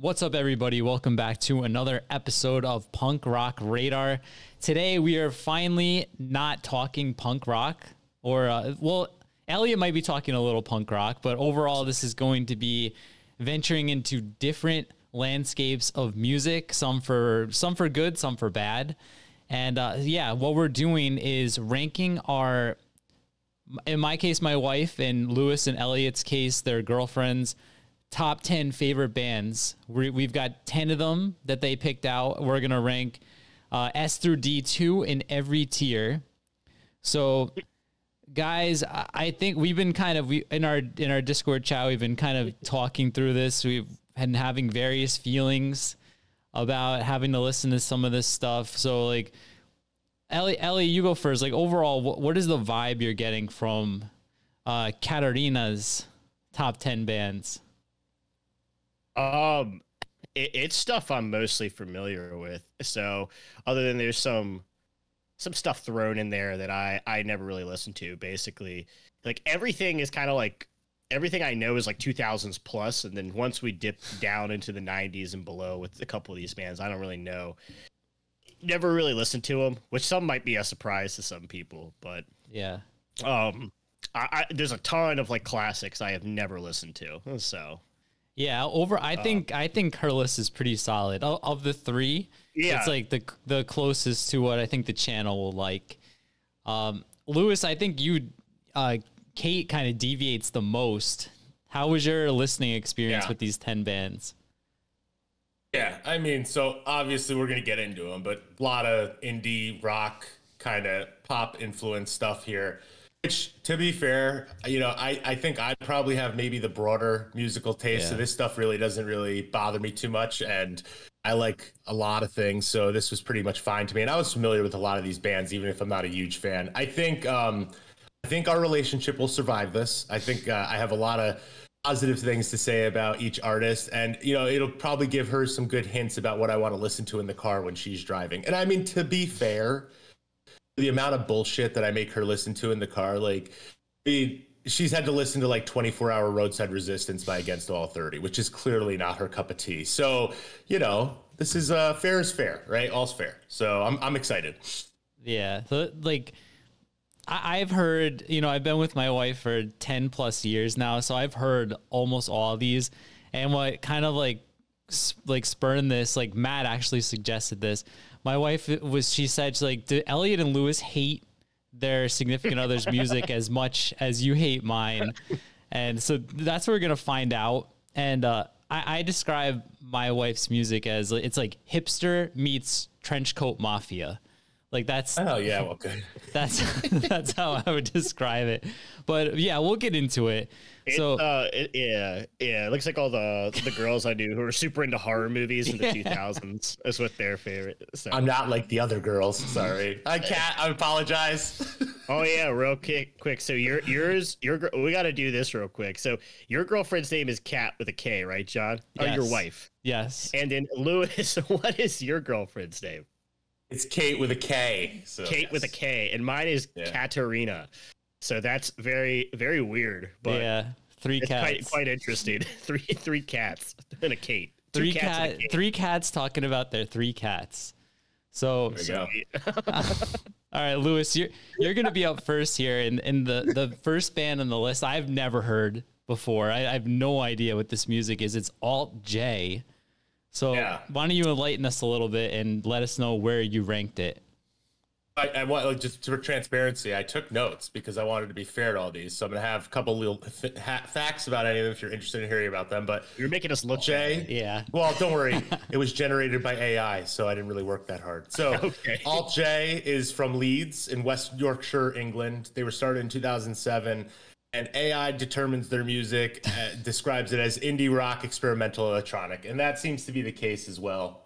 What's up, everybody? Welcome back to another episode of Punk Rock Radar. Today, we are finally not talking punk rock, or, Elliot might be talking a little punk rock, but overall, this is going to be venturing into different landscapes of music, some for good, some for bad. And what we're doing is ranking our, in my case, my wife, and Lewis and Elliot's case, their girlfriends, top 10 favorite bands. We've got 10 of them that they picked out. We're going to rank S through D2 in every tier. So guys, I think we've been in our Discord chat, we've been kind of talking through this. We've been having various feelings about having to listen to some of this stuff. So like, Ellie, you go first. Like overall, what is the vibe you're getting from Katarina's top 10 bands? It's stuff I'm mostly familiar with. So other than there's some stuff thrown in there that I never really listened to. Basically, like everything is kind of like everything I know is like 2000s plus, and then once we dip down into the 90s and below with a couple of these bands, I don't really know. Never really listened to them, which some might be a surprise to some people, but yeah. There's a ton of like classics I have never listened to. So yeah, I think her list is pretty solid. Of the three, it's like the closest to what I think the channel will like. Lewis, I think Kate kind of deviates the most. How was your listening experience with these 10 bands? Yeah, I mean, so obviously we're going to get into them, but a lot of indie rock kind of pop influence stuff here, which, to be fair, you know, I think I probably have maybe the broader musical taste, so this stuff really doesn't really bother me too much, and I like a lot of things, so this was pretty much fine to me, and I was familiar with a lot of these bands, even if I'm not a huge fan. I think our relationship will survive this. I think I have a lot of positive things to say about each artist, and you know, it'll probably give her some good hints about what I want to listen to in the car when she's driving. And I mean, to be fair, the amount of bullshit that I make her listen to in the car, like she's had to listen to like 24-hour Roadside Resistance by Against All 30, which is clearly not her cup of tea. So, you know, this is fair is fair, right? All's fair. So I'm excited. Yeah. So like, I've heard, you know, I've been with my wife for 10 plus years now, so I've heard almost all of these. And what kind of like spurned this, like Matt actually suggested this. My wife she said, she's like, do Elliot and Lewis hate their significant other's music as much as you hate mine? And so that's what we're going to find out. And I describe my wife's music as, it's like hipster meets trenchcoat mafia. Like that's okay. That's how I would describe it. But yeah, we'll get into it. It looks like all the girls I knew who were super into horror movies in the 2000s is what their favorite. So. I'm not like the other girls. Sorry, I apologize. Oh yeah, real quick. So we got to do this real quick. So your girlfriend's name is Kat with a K, right, John? Yes. Or your wife? Yes. And then Lewis, what is your girlfriend's name? It's Kate with a K. So Kate with a K, and mine is Katarina. So that's very, very weird. But yeah, three cats. Quite interesting. Three cats and a Kate. Three cats talking about their three cats. So there you go. All right, Lewis, you're gonna be up first here, in the first band on the list I've never heard before. I have no idea what this music is. It's Alt J. So why don't you enlighten us a little bit and let us know where you ranked it? I want, just for transparency, I took notes because I wanted to be fair to all these. So I'm going to have a couple little facts about any of them if you're interested in hearing about them. But you're making us look Jay. Yeah. Well, don't worry. It was generated by AI, so I didn't really work that hard. So Alt J is from Leeds in West Yorkshire, England. They were started in 2007. And AI determines their music, describes it as indie rock, experimental electronic. And that seems to be the case as well.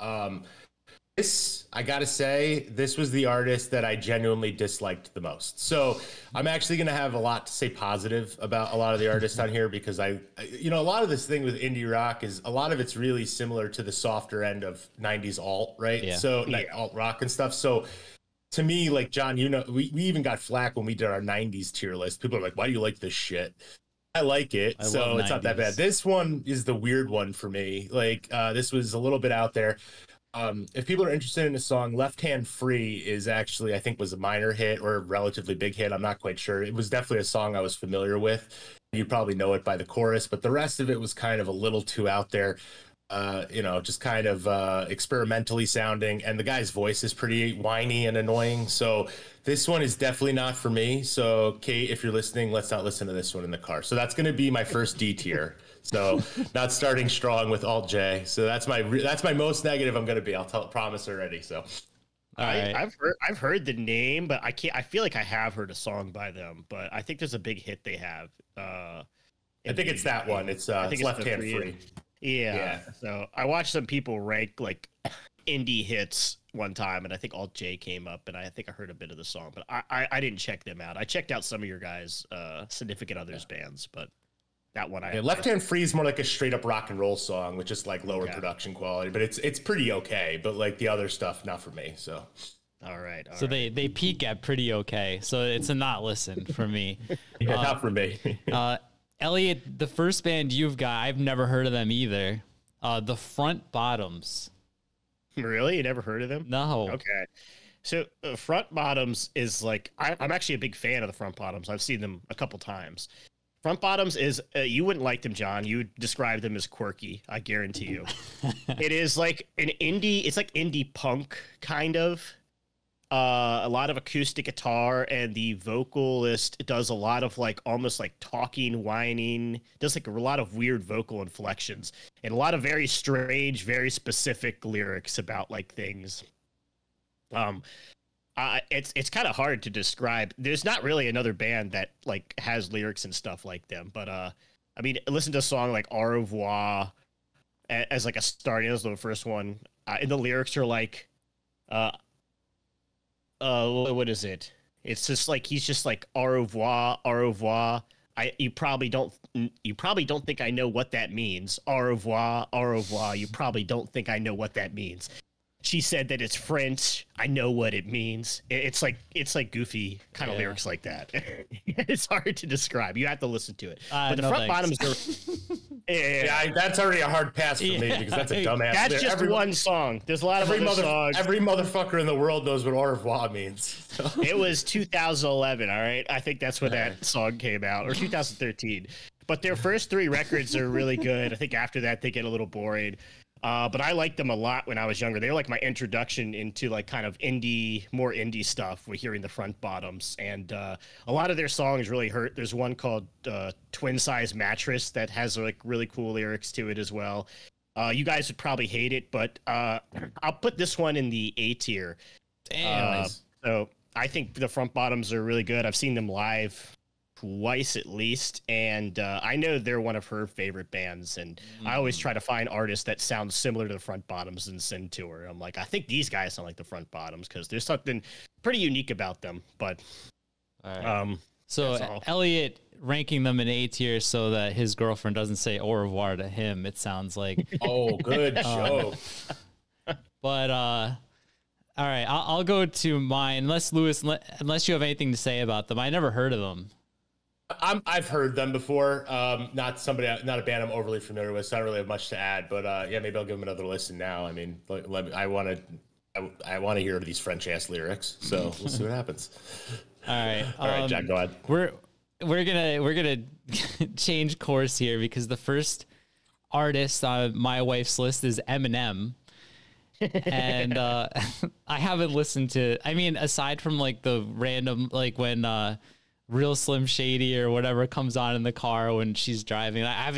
I gotta say, this was the artist that I genuinely disliked the most. So I'm actually gonna have a lot to say positive about a lot of the artists on here because a lot of this thing with indie rock is a lot of it's really similar to the softer end of 90s alt, right? Yeah. So alt rock and stuff. So to me, like John, you know, we even got flack when we did our 90s tier list. People are like, why do you like this shit? I like it, I so love it's not that 90s. bad. This one is the weird one for me. Like, this was a little bit out there. If people are interested in the song, Left Hand Free is actually, I think, was a minor hit or a relatively big hit. I'm not quite sure. It was definitely a song I was familiar with. You probably know it by the chorus, but the rest of it was kind of a little too out there. Just kind of experimentally sounding, and the guy's voice is pretty whiny and annoying. So this one is definitely not for me. So Kate, if you're listening, let's not listen to this one in the car. So that's going to be my first D tier. So not starting strong with Alt J. So that's my most negative I'm going to be. Promise already. So All right. I've heard the name, but I feel like I have heard a song by them, but I think there's a big hit they have. I think it's that one. It's Left the Hand three- Free. Yeah. So I watched some people rank like indie hits one time, and I think Alt J came up, and I think I heard a bit of the song, but I didn't check them out. I checked out some of your guys' significant others bands, but that one Left Hand Free is more like a straight up rock and roll song with just like lower production quality, but it's pretty okay. But like the other stuff, not for me. So all right. So they peak at pretty okay. So it's a not listen for me. yeah, not for me. Elliot, the first band you've got, I've never heard of them either. The Front Bottoms. Really? You never heard of them? No. Okay. So Front Bottoms is like I'm actually a big fan of the Front Bottoms. I've seen them a couple times. Front Bottoms is you wouldn't like them, John. You would describe them as quirky. I guarantee you. It is like an indie. It's like indie punk kind of. A lot of acoustic guitar, and the vocalist does a lot of like almost like talking, whining, does like a lot of weird vocal inflections and a lot of very strange, very specific lyrics about like things. It's kind of hard to describe. There's not really another band that like has lyrics and stuff like them, but I mean, listen to a song like Au Revoir as like a starting as the first one, and the lyrics are like, what is it? It's just like he's just like au revoir, au revoir. You probably don't think I know what that means. Au revoir, au revoir. You probably don't think I know what that means. She said that it's French. I know what it means. It's like goofy kind of lyrics like that. It's hard to describe. You have to listen to it. But the Front Bottoms are. Yeah, that's already a hard pass for me because that's a dumbass. That's just one song. There's a lot of other songs. Every motherfucker in the world knows what au revoir means. It was 2011, all right? I think that's when that song came out, or 2013. But their first three records are really good. I think after that, they get a little boring. But I liked them a lot when I was younger. They were like my introduction into like kind of more indie stuff with hearing the Front Bottoms. And a lot of their songs really hurt. There's one called Twin Size Mattress that has like really cool lyrics to it as well. You guys would probably hate it, but I'll put this one in the A tier. Damn. So I think the Front Bottoms are really good. I've seen them live twice at least, and I know they're one of her favorite bands, and I always try to find artists that sound similar to the Front Bottoms and send to her. I'm like, I think these guys sound like the Front Bottoms because there's something pretty unique about them. But All right. So that's all. Elliot ranking them in A tier so that his girlfriend doesn't say au revoir to him, it sounds like. Oh, good show. But all right, I'll go to mine unless unless you have anything to say about them. I never heard of them. I've heard them before. Not a band I'm overly familiar with, so I don't really have much to add. But yeah, maybe I'll give them another listen now. I mean, I want to hear these French ass lyrics, so we'll see what happens. All right, All right, Jack, go ahead. We're gonna change course here because the first artist on my wife's list is Eminem. And I haven't listened to, I mean, aside from like the random, like when Real Slim Shady or whatever comes on in the car when she's driving, I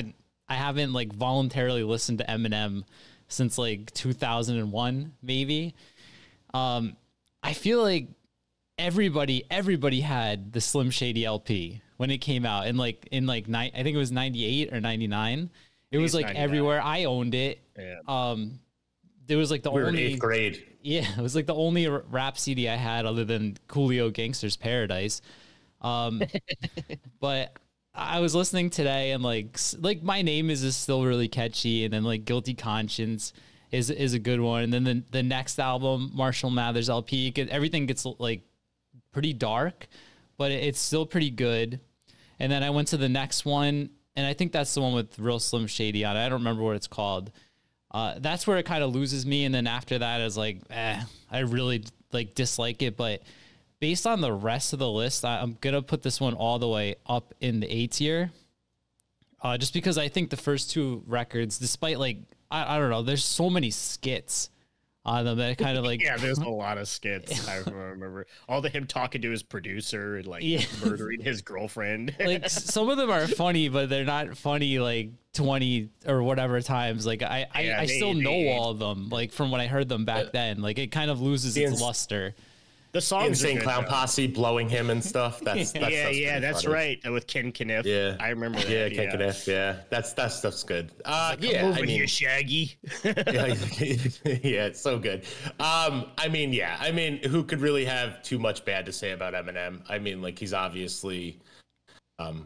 haven't like voluntarily listened to Eminem since like 2001 maybe. I feel like everybody had the Slim Shady LP when it came out in like I think it was 98 or 99. It was like 99. everywhere. I owned it. Yeah. It was like the We were in only 8th grade. Yeah, it was like the only rap CD I had other than Coolio Gangster's Paradise. But I was listening today and like My Name is still really catchy, and then like Guilty Conscience is a good one, and then the next album, Marshall Mathers LP, everything gets like pretty dark, but it's still pretty good. And then I went to the next one, and I think that's the one with Real Slim Shady on it. I don't remember what it's called. That's where it kind of loses me. And then after that is like, I really like dislike it. But based on the rest of the list, I'm going to put this one all the way up in the A tier. Just because I think the first two records, despite like, I don't know, there's so many skits on them that kind of like yeah, there's a lot of skits. I remember all the him talking to his producer and like murdering his girlfriend. Like some of them are funny, but they're not funny like 20 or whatever times. Like I still know all of them, like from when I heard them back then. Like it kind of loses its luster. The songs Insane Clown Posse blowing him and stuff. That's that's funny. Right. With Ken Kniff. Yeah, I remember that. Yeah, Ken Kniff. Yeah, that stuff's good. Come over here, Shaggy. yeah, it's so good. I mean, who could really have too much bad to say about Eminem? I mean, like he's obviously. I mean,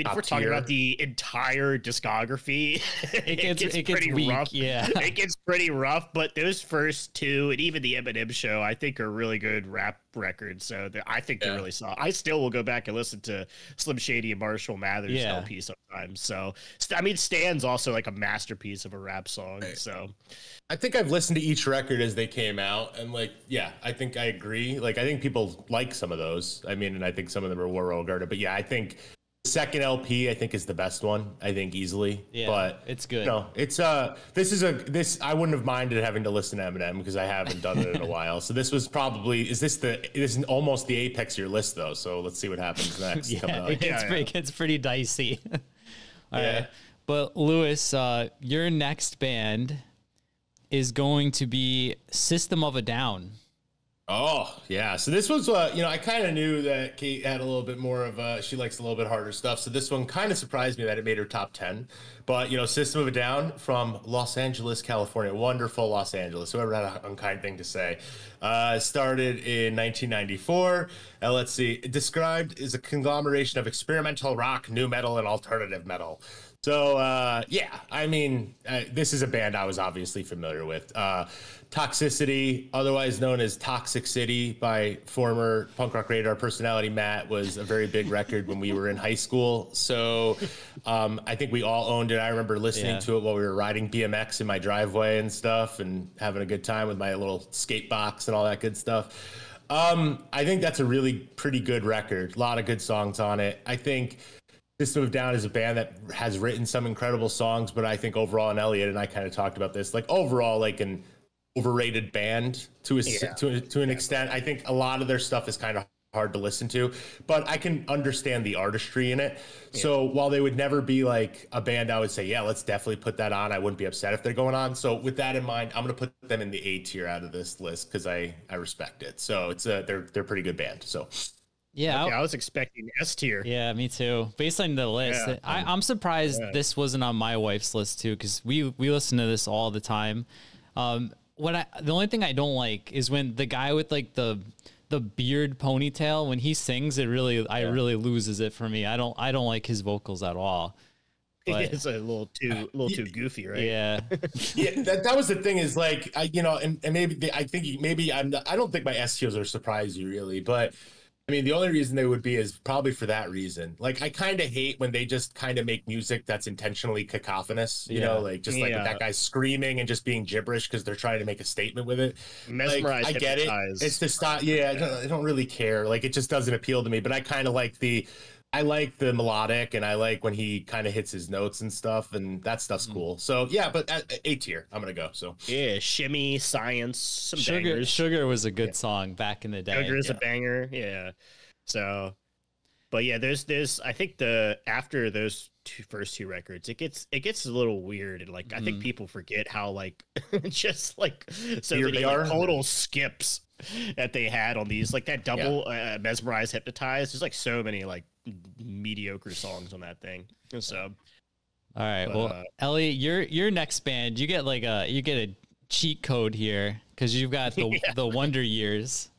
if we're talking about the entire discography, it gets pretty weak, rough. Yeah, it gets pretty rough. But those first two, and even the Eminem show, I think are really good rap records. So I think they're really solid. I still will go back and listen to Slim Shady and Marshall Mathers LP sometimes. So I mean, Stan's also like a masterpiece of a rap song. So I think I've listened to each record as they came out, and like, I think I agree. Like, I think people like some of those. I mean, and I think some of them are well regarded. But yeah, I think the second LP I think is the best one. I think easily. Yeah, but it's good. No, it's this I wouldn't have minded having to listen to Eminem because I haven't done it in a while. So this was probably this is almost the apex of your list though. So let's see what happens next. It gets pretty dicey. All right, but Lewis, your next band is going to be System of a Down. Oh, yeah. So this was, I kind of knew that Kate had a little bit more of she likes a little bit harder stuff. So this one kind of surprised me that it made her top 10. But, System of a Down from Los Angeles, California. Wonderful Los Angeles. Whoever had an unkind thing to say. Started in 1994. Let's see. Described as a conglomeration of experimental rock, new metal, and alternative metal. So, I mean, this is a band I was obviously familiar with. Toxicity, otherwise known as Toxic City by former Punk Rock Radar personality Matt, was a very big record when we were in high school. So I think we all owned it. I remember listening to it while we were riding BMX in my driveway and stuff and having a good time with my little skate box and all that good stuff. I think that's a really pretty good record. A lot of good songs on it. I think System of a Down is a band that has written some incredible songs, but I think overall, and Elliot and I kind of talked about this, like overall, like an overrated band to an extent. I think a lot of their stuff is kind of hard to listen to, but I can understand the artistry in it. Yeah. So while they would never be like a band I would say, yeah, let's definitely put that on, I wouldn't be upset if they're going on. So with that in mind, I'm going to put them in the A tier out of this list because I respect it. So it's they're a pretty good band. So yeah, okay, I was expecting S tier. Yeah, me too. Based on the list, I'm surprised this wasn't on my wife's list too, because we listen to this all the time. The only thing I don't like is when the guy with like the beard ponytail, when he sings, it really loses it for me. I don't like his vocals at all. But, it's a little too goofy, right? Yeah. Yeah, that was the thing is like I don't think my S tiers are surprise you really, but I mean, the only reason they would be is probably for that reason. Like, I kind of hate when they just kind of make music that's intentionally cacophonous, you know, like just like with that guy screaming and just being gibberish because they're trying to make a statement with it. Mesmerized, like, I get it. It's the style. Yeah, I don't really care. Like, it just doesn't appeal to me. But I kind of like the melodic, and I like when he kind of hits his notes and stuff, and that stuff's cool. So yeah, but at A tier, I'm gonna go. So yeah, Shimmy, Science, some bangers. Sugar was a good song back in the day. Sugar is a banger. Yeah. So, but yeah, there's I think after those first two records, it gets a little weird, and like I think people forget how like just like so many like, total skips that they had on these, like that double Mesmerize, Hypnotize. There's like so many like mediocre songs on that thing. So all right, well, Elliot, your next band, you get a cheat code here because you've got the Wonder Years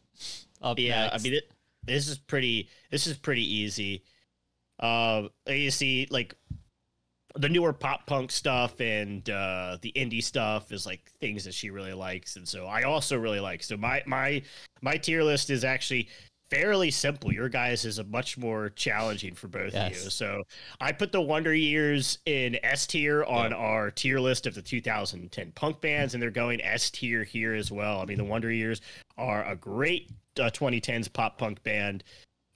up next. I mean this is pretty easy. You see like the newer pop punk stuff and the indie stuff is like things that she really likes, and so I also really like. So my tier list is actually fairly simple. Your guys is a much more challenging for both of you. Yes. So I put the Wonder Years in S tier on our tier list of the 2010 punk bands, and they're going S tier here as well. I mean, the Wonder Years are a great 2010s pop punk band.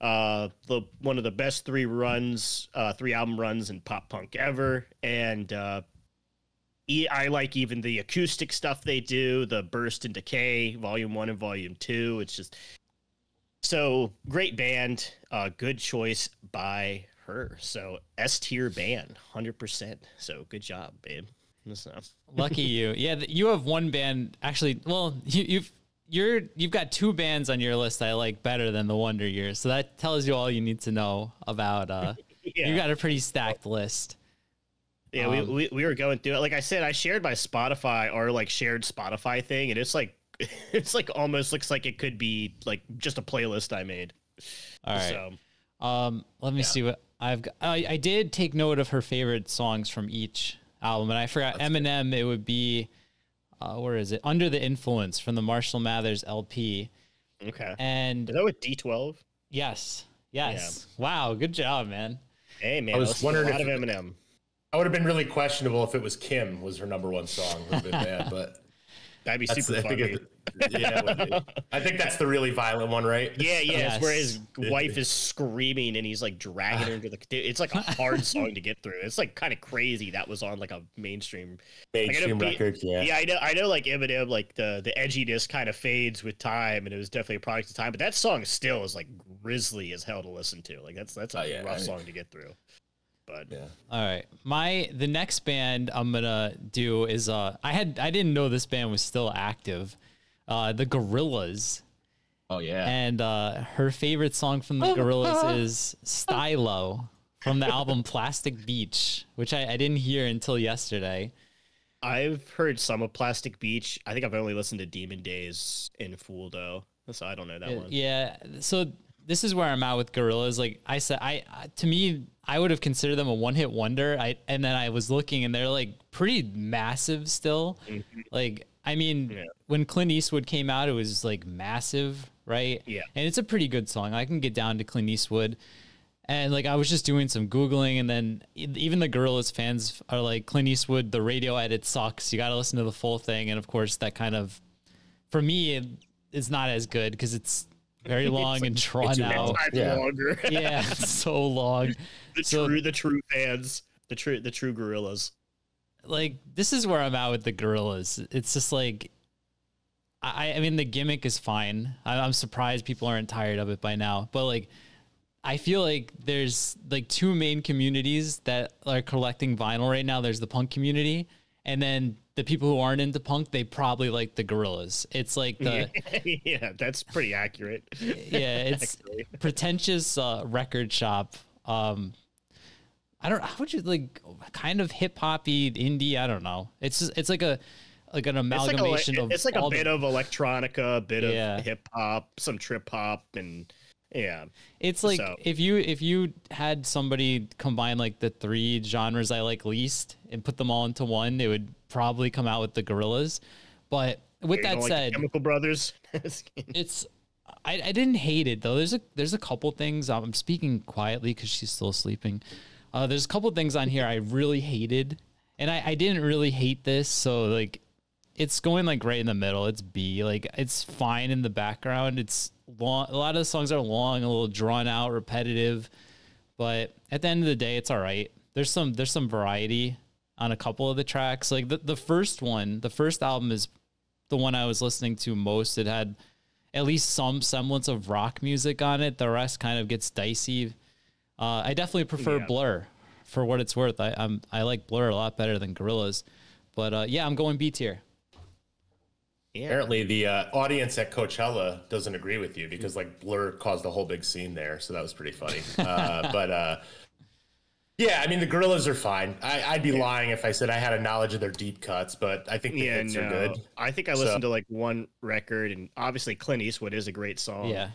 The one of the best three album runs in pop punk ever, and I like even the acoustic stuff they do, the Burst and Decay, Volume 1 and Volume 2. It's just so great band. Good choice by her. So S tier band, 100%. So good job, babe. So. Lucky you. Yeah, you have one band. Actually, well, you've got two bands on your list I like better than the Wonder Years. So that tells you all you need to know about. You got a pretty stacked list. Yeah, we were going through it. Like I said, I shared my Spotify or like shared Spotify thing, and it's like almost looks like it could be like just a playlist I made. All right. So, let me see what I've got. I did take note of her favorite songs from each album, and I forgot Eminem. It would be where is it? Under the Influence from the Marshall Mathers LP. Okay. And is that with D12? Yes. Yeah. Wow. Good job, man. Hey, man. I was wondering a lot of Eminem. I would have been really questionable if it was Kim was her number one song. Would have been bad, but that'd be super funny. I think that's the really violent one, right? Yeah. It's where his wife is screaming and he's like dragging her into the. It's like a hard song to get through. It's like kind of crazy that was on like a mainstream record. Yeah, I know. Like Eminem, like the edginess kind of fades with time, and it was definitely a product of time. But that song still is like grisly as hell to listen to. Like that's a rough song to get through. But yeah. All right. The next band I'm gonna do is I didn't know this band was still active. The Gorillaz. Oh yeah. And her favorite song from the Gorillaz is Stylo from the album Plastic Beach, which I didn't hear until yesterday. I've heard some of Plastic Beach. I think I've only listened to Demon Days in full though, so I don't know that one. Yeah. So this is where I'm at with Gorillaz. Like I said, to me, I would have considered them a one-hit wonder. And then I was looking, and they're like pretty massive still. Mm-hmm. Like, I mean, when Clint Eastwood came out, it was like massive, right? Yeah. And it's a pretty good song. I can get down to Clint Eastwood. And like I was just doing some Googling, and then even the Gorillaz fans are like, Clint Eastwood, the radio edit sucks. You got to listen to the full thing. And of course, that kind of, for me, it's not as good because it's very long and drawn out. Longer. Yeah, it's so long. The true fans, the true Gorillaz. Like this is where I'm at with the Gorillaz. It's just like, I mean, the gimmick is fine. I'm surprised people aren't tired of it by now. But like, I feel like there's like two main communities that are collecting vinyl right now. There's the punk community, and then the people who aren't into punk, they probably like the Gorillaz. It's like the yeah, that's pretty accurate. Yeah, it's pretentious record shop. I don't. How would you like kind of hip hoppy indie? I don't know. It's just, it's like an amalgamation of. It's like a bit of electronica, a bit of hip hop, some trip hop, and yeah. It's like if you had somebody combine like the three genres I like least and put them all into one, it would probably come out with the Gorillaz. But with that said, like Chemical Brothers. It's. I didn't hate it though. There's a couple things. I'm speaking quietly because she's still sleeping. There's a couple things on here I really hated, and I didn't really hate this. So like, it's going like right in the middle. It's B. Like it's fine in the background. It's long. A lot of the songs are long, a little drawn out, repetitive, but at the end of the day, it's all right. There's some variety on a couple of the tracks. Like the first album is the one I was listening to most. It had at least some semblance of rock music on it. The rest kind of gets dicey. I definitely prefer Blur for what it's worth. I like Blur a lot better than Gorillaz, but I'm going B tier. Yeah. Apparently, the audience at Coachella doesn't agree with you because like Blur caused a whole big scene there, so that was pretty funny. But yeah, I mean the Gorillaz are fine. I'd be lying if I said I had a knowledge of their deep cuts, but I think the hits are good. I think I listened to like one record, and obviously Clint Eastwood is a great song. Yeah.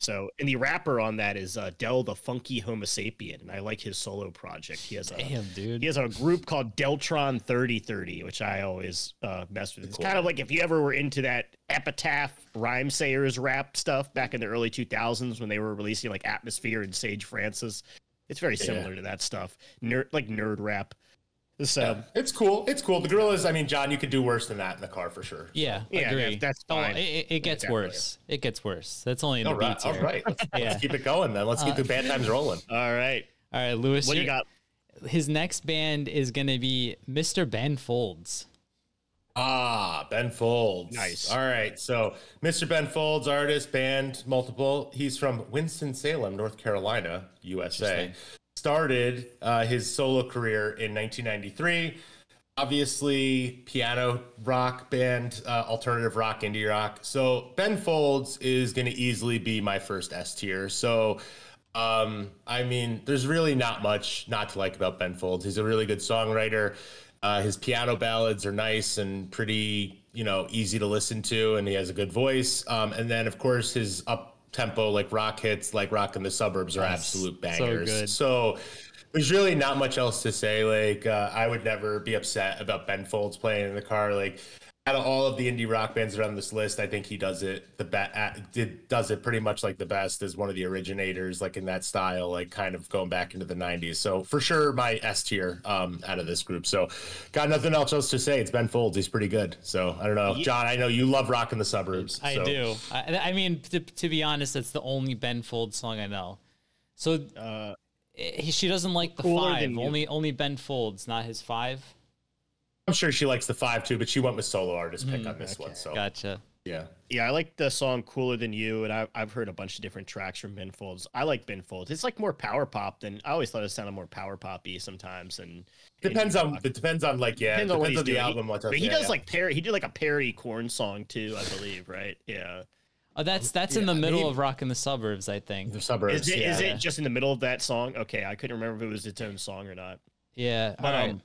So, and the rapper on that is Del the Funky Homo Sapien, and I like his solo project. He has a Damn, dude. he has a group called Deltron 3030, which I always mess with. It's kind of like if you ever were into that Epitaph Rhyme Sayers rap stuff back in the early 2000s when they were releasing like Atmosphere and Sage Francis. It's very similar to that stuff, like nerd rap. So Yeah, it's cool. It's cool. The Gorillas, I mean, John, you could do worse than that in the car for sure. Yeah, yeah, agree. that's Oh, fine. it gets Definitely. worse. It gets worse. That's only in the All right. beats All here. right. Let's, Yeah. let's keep it going then. Let's keep the bad times rolling. All right, All right, Lewis. what do you got? His next band is going to be Mr. Ben Folds. Ah, Ben Folds. Nice. All right. So, Mr. Ben Folds, artist, band, multiple. He's from Winston-Salem, North Carolina, USA. Started his solo career in 1993. Obviously, piano rock band, alternative rock, indie rock. So, Ben Folds is going to easily be my first S tier. So, I mean, there's really not much not to like about Ben Folds. He's a really good songwriter. His piano ballads are nice and pretty, easy to listen to, and he has a good voice. And then, of course, his up tempo like rock hits, like "Rock in the Suburbs," are absolute bangers. good. So there's really not much else to say. Like, I would never be upset about Ben Folds playing in the car. Like, out of all of the indie rock bands that are on this list, I think he does it does it pretty much like the best, as one of the originators, like in that style, like kind of going back into the 90s. So for sure, my S tier out of this group. So got nothing else to say. It's Ben Folds. He's pretty good. So I don't know, John. I know you love "Rock in the Suburbs." I so. do. I mean, to be honest, that's the only Ben Folds song I know. So she doesn't like the Cooler 5. Than You. Only Ben Folds, not his 5. I'm sure she likes the 5 too, but she went with solo artist pick on this one. So Gotcha. yeah. Yeah, I like the song "Cooler Than You," and I've heard a bunch of different tracks from Ben Folds. I like Ben Folds. It's like more power pop than I always thought. It sounded more power poppy sometimes, and Depends on rock. like Depends on what he's the doing. album. What's up But he there, does yeah. like parody. He did like a parody Corn song too, I believe. Right? Yeah. That's in the middle maybe- of Rock in the Suburbs, I think. the suburbs. Is yeah. it just in the middle of that song? Okay, I couldn't remember if it was its own song or not. Yeah. All right.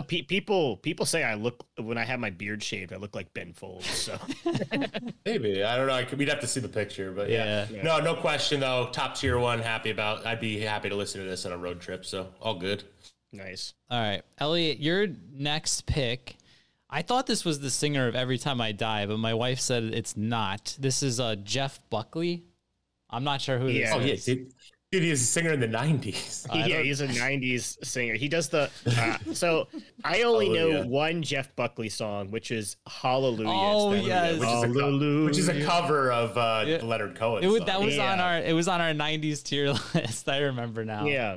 People say I look when I have my beard shaved, I look like Ben Folds. So Maybe, I don't know. We'd have to see the picture, but yeah. Yeah. No question though. Top tier one. I'd be happy to listen to this on a road trip. So all good. nice. All right. Elliot, your next pick. I thought this was the singer of Every Time I Die, but my wife said it's not. This is Jeff Buckley. I'm not sure who this Yeah. Oh yeah, is. dude, he was a singer in the 90s. Yeah, he's a '90s singer. He does the. So I only know Hallelujah. one Jeff Buckley song, which is "Hallelujah." Oh, It's that- yes. Which is a cover of Leonard Cohen. That was on Yeah. it was on our 90s tier list. I remember now. Yeah.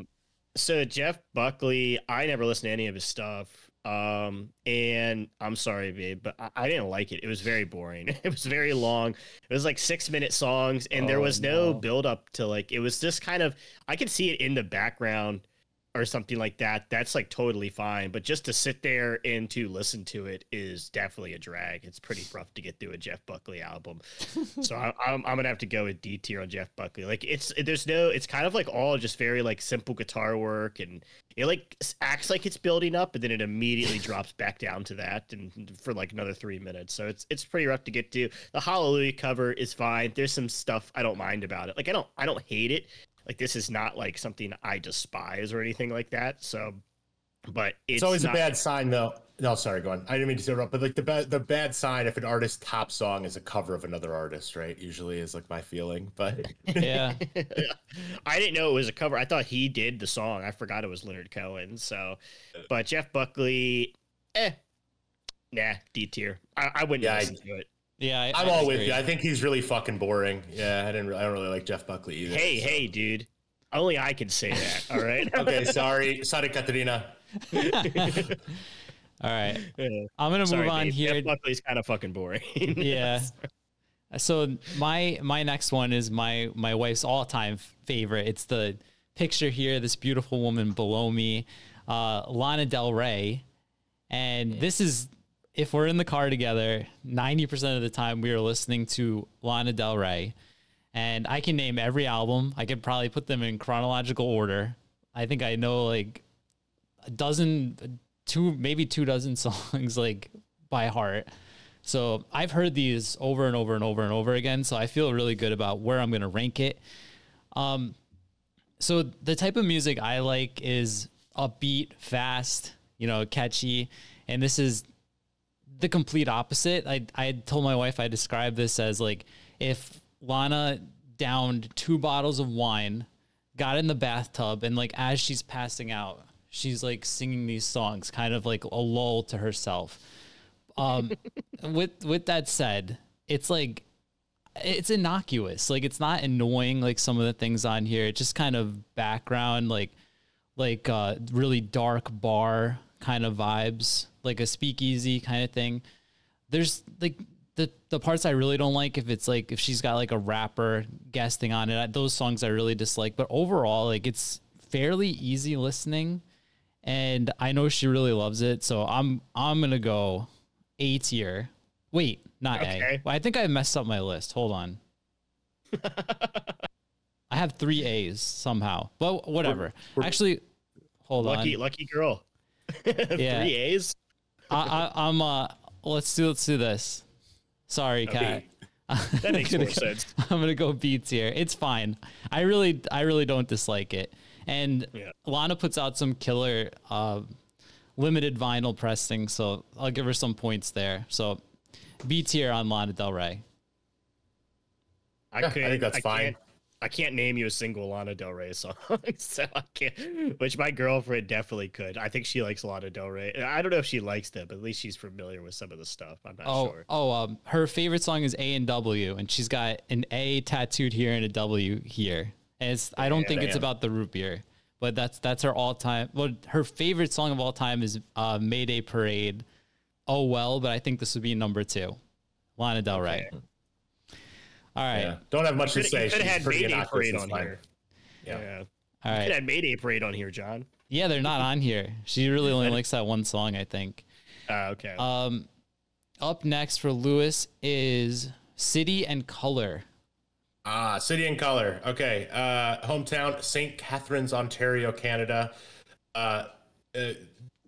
So Jeff Buckley, I never listened to any of his stuff. And I'm sorry, babe, but I didn't like it. It was very boring. It was very long. It was like 6-minute songs, and there was no build up to like, it was just kind of, I could see it in the background or something like that. That's like totally fine. But just to sit there and to listen to it is definitely a drag. It's pretty rough to get through a Jeff Buckley album. So I'm gonna have to go with D tier on Jeff Buckley. Like it's kind of like all just very like simple guitar work, and it like acts like it's building up, and then it immediately drops back down to that, and for like another 3 minutes. So it's pretty rough to get to. The Hallelujah cover is fine. There's some stuff I don't mind about it. Like I don't hate it. Like this is not like something I despise or anything like that. So, but It's always not, a bad sign though. No, sorry, go on. I didn't mean to interrupt, but like the bad sign if an artist's top song is a cover of another artist, right? Usually is like my feeling, but Yeah. I didn't know it was a cover. I thought he did the song. I forgot it was Leonard Cohen. So, but Jeff Buckley, nah, D tier. I wouldn't Yeah, listen to it. Yeah. I'm all with agree. you. I think he's really fucking boring. Yeah, I don't really like Jeff Buckley either. Hey, dude. Only I can say that. All right. Okay, sorry, Katerina. All right. Yeah. I'm gonna Sorry, move on Dave. here. Jeff Buckley's kind of fucking boring. Yeah. So my next one is my wife's all-time favorite. It's the picture here, this beautiful woman below me, Lana Del Rey. And this is, if we're in the car together, 90% of the time we are listening to Lana Del Rey. And I can name every album. I could probably put them in chronological order. I think I know like maybe 2 dozen songs like by heart. So I've heard these over and over and over and over again. So I feel really good about where I'm going to rank it. So the type of music I like is upbeat, fast, catchy. And this is the complete opposite. I told my wife I described this as like if Lana downed 2 bottles of wine, got in the bathtub, and like as she's passing out, she's like singing these songs, kind of like a lull to herself. With that said, it's like it's innocuous. Like it's not annoying like some of the things on here. It's just kind of background, like really dark bar kind of vibes, like a speakeasy kind of thing. There's like the parts I really don't like if she's got like a rapper guesting on it. Those songs I really dislike. But overall, like it's fairly easy listening, and I know she really loves it. So I'm gonna go A tier. Wait, not A. Well, I think I messed up my list. Hold on. I have 3 A's somehow. But whatever. Actually, hold on. Lucky girl. Yeah. 3 A's. I'm let's do this. Sorry, Kat. That makes more sense. I'm gonna go B tier. It's fine. I really don't dislike it. And Lana puts out some killer limited vinyl pressing, so I'll give her some points there. So B tier on Lana Del Rey. I think that's fine. I can't name you a single Lana Del Rey song, so I can't. Which my girlfriend definitely could. I think she likes Lana Del Rey. I don't know if she likes them, but at least she's familiar with some of the stuff. I'm not sure. Her favorite song is A and W, and she's got an A tattooed here and a W here. And I don't think it's about the root beer, but that's her all time. Well, her favorite song of all time is Mayday Parade. Oh well, but I think this would be number 2, Lana Del Rey. Okay. All right. Yeah. Don't have much to say. Could have had Mayday Parade on here. Yeah. All right. Could have had Mayday Parade on here, John. Yeah, they're not on here. She really only likes that one song, I think. Okay. Up next for Lewis is City and Color. City and Color. Okay. Hometown, St. Catharines, Ontario, Canada.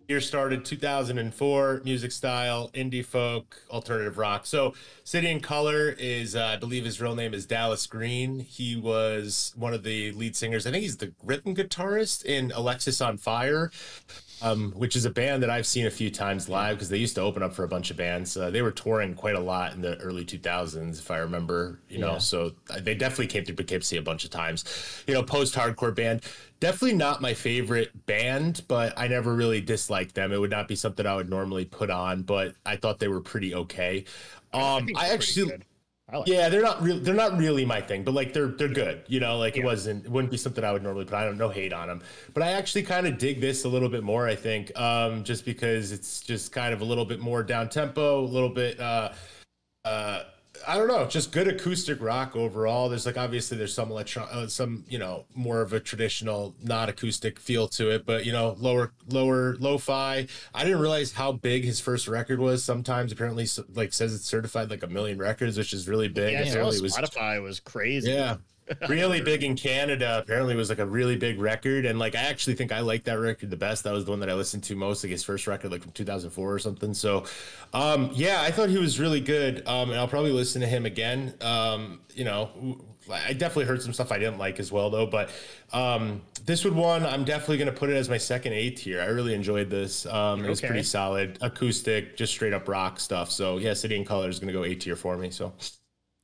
Year started 2004, music style, indie folk, alternative rock. So City and Color is, I believe his real name is Dallas Green. He was one of the lead singers. I think he's the rhythm guitarist in Alexis on Fire, which is a band that I've seen a few times live because they used to open up for a bunch of bands. They were touring quite a lot in the early 2000s, if I remember, so they definitely came through Poughkeepsie a bunch of times, post-hardcore band. Definitely not my favorite band, but I never really disliked them. It would not be something I would normally put on, but I thought they were pretty okay. I actually, they're not really my thing, but like they're good. It wouldn't be something I would normally put. I don't know, hate on them, but I actually kind of dig this a little bit more. I think just because it's just kind of a little bit more down tempo, a little bit. I don't know, just good acoustic rock overall. There's obviously there's some more of a traditional, not acoustic feel to it, but lower lo-fi. I didn't realize how big his first record was. Sometimes apparently says it's certified 1 million records, which is really big. Yeah, Spotify was crazy. Yeah. Really big in Canada. Apparently it was a really big record, and I actually think I like that record the best. That was the one that I listened to most, his first record from 2004 or something. So I thought he was really good, and I'll probably listen to him again. I definitely heard some stuff I didn't like as well though, but this one I'm definitely going to put it as my second A tier. I really enjoyed this. It was pretty solid acoustic, just straight up rock stuff. So yeah, City and Color is going to go A tier for me. So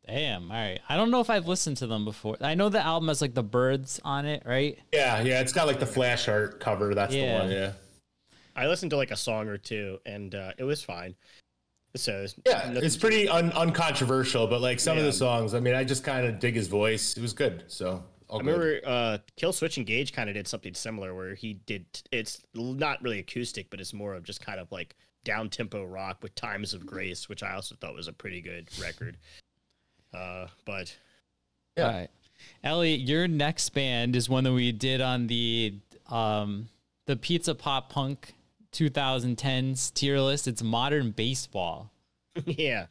damn. All right. I don't know if I've listened to them before. I know the album has the birds on it, right? Yeah. It's got the flash art cover. That's the one. Yeah. I listened to a song or two, and it was fine. So it's pretty uncontroversial, but some of the songs, I just kind of dig his voice. It was good. So I remember Kill Switch Engage kind of did something similar where he did. It's not really acoustic, but it's more of just kind of down tempo rock with Times of Grace, which I also thought was a pretty good record. But yeah. All right. Elliot, your next band is one that we did on the Pizza Pop Punk 2010s tier list. It's Modern Baseball. Yeah.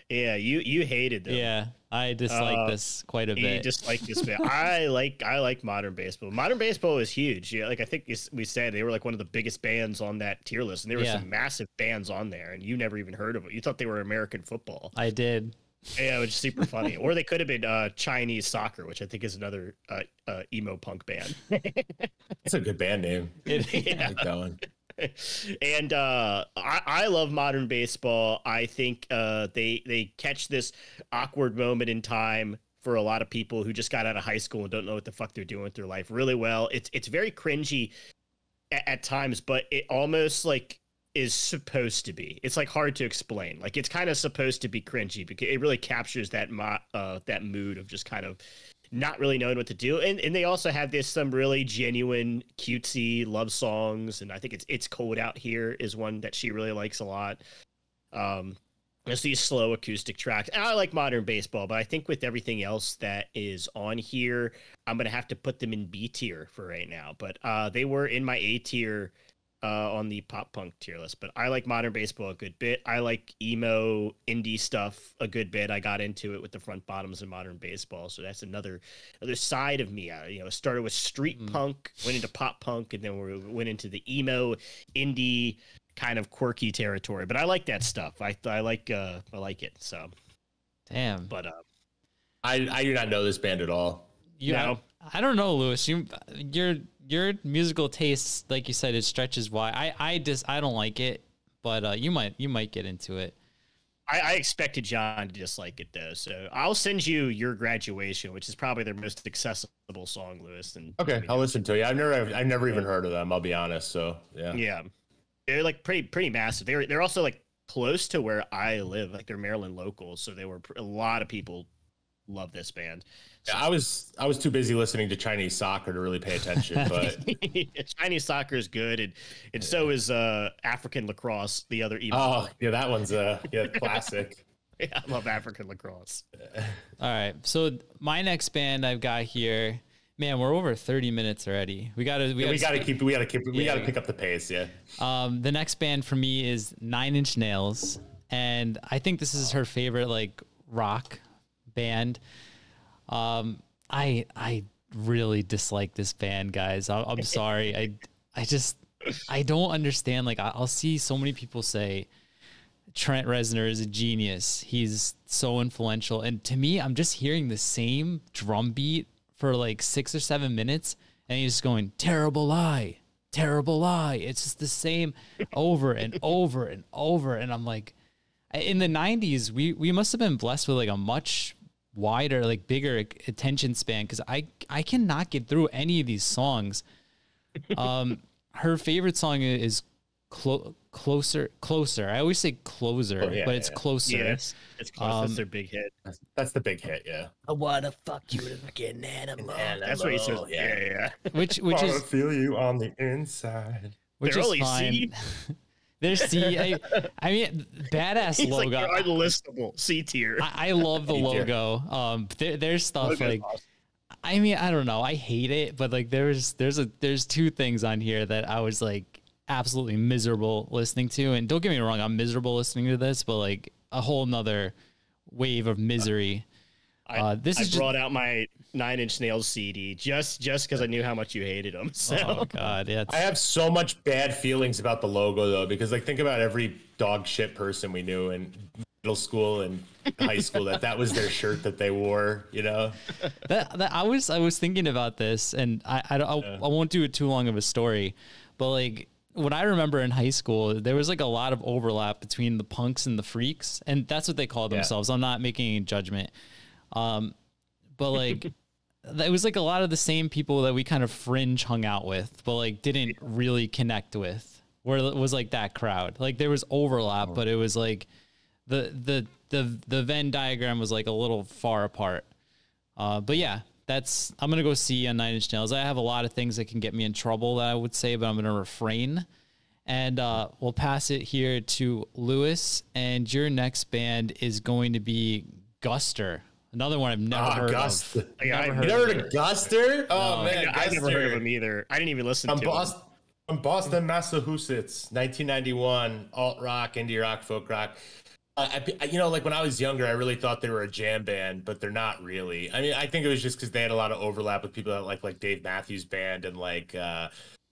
You hated them. Yeah. I dislike this quite a You bit. dislike this band. I like Modern Baseball. Modern Baseball is huge. Yeah, like I think we said they were like one of the biggest bands on that tier list, and there were some massive bands on there, and you never even heard of it. You thought they were American football. I did. Yeah, which is super funny. Or they could have been Chinese Soccer, which I think is another emo punk band. That's a good band name. Yeah. I like that one. And I love Modern Baseball. I think they catch this awkward moment in time for a lot of people who just got out of high school and don't know what the fuck they're doing with their life really well. It's very cringy at times, but it almost like is supposed to be. It's like hard to explain. Like it's kind of supposed to be cringy because it really captures that that mood of just kind of not really knowing what to do. And they also have some really genuine cutesy love songs, and I think it's Cold Out Here is one that she really likes a lot. There's these slow acoustic tracks. And I like Modern Baseball, but I think with everything else that is on here, I'm gonna have to put them in B tier for right now. But they were in my A tier on the pop punk tier list. But I like Modern Baseball a good bit. I like emo indie stuff a good bit. I got into it with the Front Bottoms and Modern Baseball, so that's another side of me. Started with street punk, went into pop punk, and then we went into the emo indie kind of quirky territory. But I like that stuff. I like it. So Damn. But I do not know this band at all. No. I don't know, Lewis. Your musical taste, like you said, it stretches wide. I don't like it, but you might get into it. I expected John to dislike it though, so I'll send you Your Graduation, which is probably their most accessible song, Lewis. And Okay, I'll listen to you. I've never even heard of them. I'll be honest. So yeah, they're like pretty massive. They're also like close to where I live. Like they're Maryland locals, so they were a lot of people love this band. Yeah, I was too busy listening to Chinese Soccer to really pay attention, but Chinese Soccer is good, and so is African Lacrosse, the other emo. Oh yeah, that one's classic. Yeah, I love African Lacrosse. All right, so my next band I've got here, man, we're over 30 minutes already. We gotta pick up the pace. Yeah. Mm. The next band for me is Nine Inch Nails, and I think this is her favorite like rock band. I really dislike this band, guys. I'm sorry. I don't understand. Like I'll see so many people say Trent Reznor is a genius. He's so influential. And to me, I'm just hearing the same drum beat for like 6 or 7 minutes. And he's just going, terrible lie, terrible lie. It's just the same over and over and over. And I'm like, in the 90s, we must have been blessed with like a much wider, like bigger attention span, because I cannot get through any of these songs. Her favorite song is Closer. I always say Closer, but it's Closer. Yes, it's close. That's their big hit. That's the big hit. Yeah. I wanna fuck you like an animal. That's what he says. Yeah. Which is feel you on the inside. Which is fine. There's C. I mean, badass He's logo. Like, you're unlistable. C tier. I love the logo. There's stuff like, awesome. I mean, I don't know. I hate it, but like there's 2 things on here that I was like absolutely miserable listening to. And don't get me wrong, I'm miserable listening to this, but like a whole nother wave of misery. I brought out my 9 Inch Nails CD just because I knew how much you hated them. So. Oh god, yeah. I have so much bad feelings about the logo though, because like think about every dog shit person we knew in middle school and high school that was their shirt that they wore. You know. That I was thinking about this, and I won't do it too long of a story, but like. What I remember in high school, there was like a lot of overlap between the punks and the freaks, and that's what they call themselves. I'm not making any judgment. But like, it was like a lot of the same people that we kind of fringe hung out with, but like didn't really connect with, where it was like that crowd. Like there was overlap, but it was like the Venn diagram was like a little far apart. But yeah, I'm going to go see on 9 Inch Nails. I have a lot of things that can get me in trouble that I would say, but I'm going to refrain. And we'll pass it here to Lewis. And your next band is going to be Guster. Another one I've never heard of. You never heard of Guster? Oh, man. I never heard of him either. I didn't even listen to him. From Boston, Massachusetts, 1991, alt rock, indie rock, folk rock. Like when I was younger, I really thought they were a jam band, but they're not really. I mean, I think it was just because they had a lot of overlap with people that like Dave Matthews Band, and like I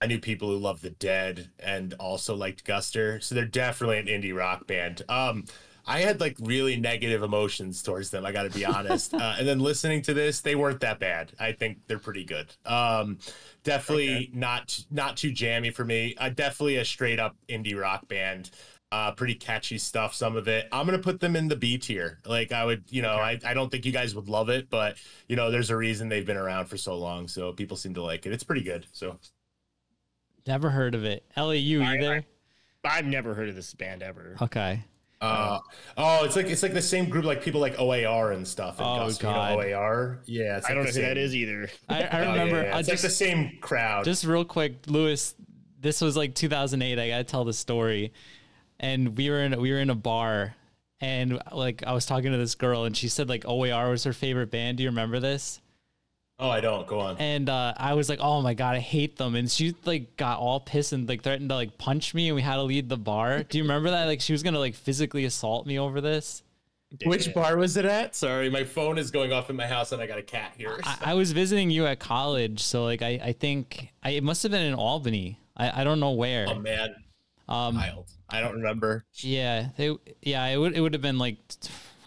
knew people who loved the Dead and also liked Guster, so they're definitely an indie rock band. I had like really negative emotions towards them, I got to be honest. And then listening to this, they weren't that bad. I think they're pretty good. Definitely not too jammy for me. Definitely a straight up indie rock band. Pretty catchy stuff, some of it. I'm gonna put them in the B tier. Like I would, I don't think you guys would love it, but there's a reason they've been around for so long, so people seem to like it. It's pretty good. So Never heard of it. Ellie, you either? I've never heard of this band ever. Okay. It's like the same group, like people like OAR and stuff. And Oh, God. OAR. Yeah, I don't know who that is either. I remember. It's like the same crowd. Just real quick, Lewis. This was like 2008. I gotta tell the story. And we were in a bar, and like I was talking to this girl, and she said like OAR was her favorite band. Do you remember this? Oh, I don't. Go on. And I was like, oh my God, I hate them. And she like got all pissed and like threatened to like punch me, and we had to leave the bar. Do you remember that? Like she was gonna like physically assault me over this. Which bar was it at? Sorry, my phone is going off in my house, and I got a cat here. I was visiting you at college, so like I think it must have been in Albany. I don't know where. Oh man. Wild. I don't remember. Yeah, it would have been like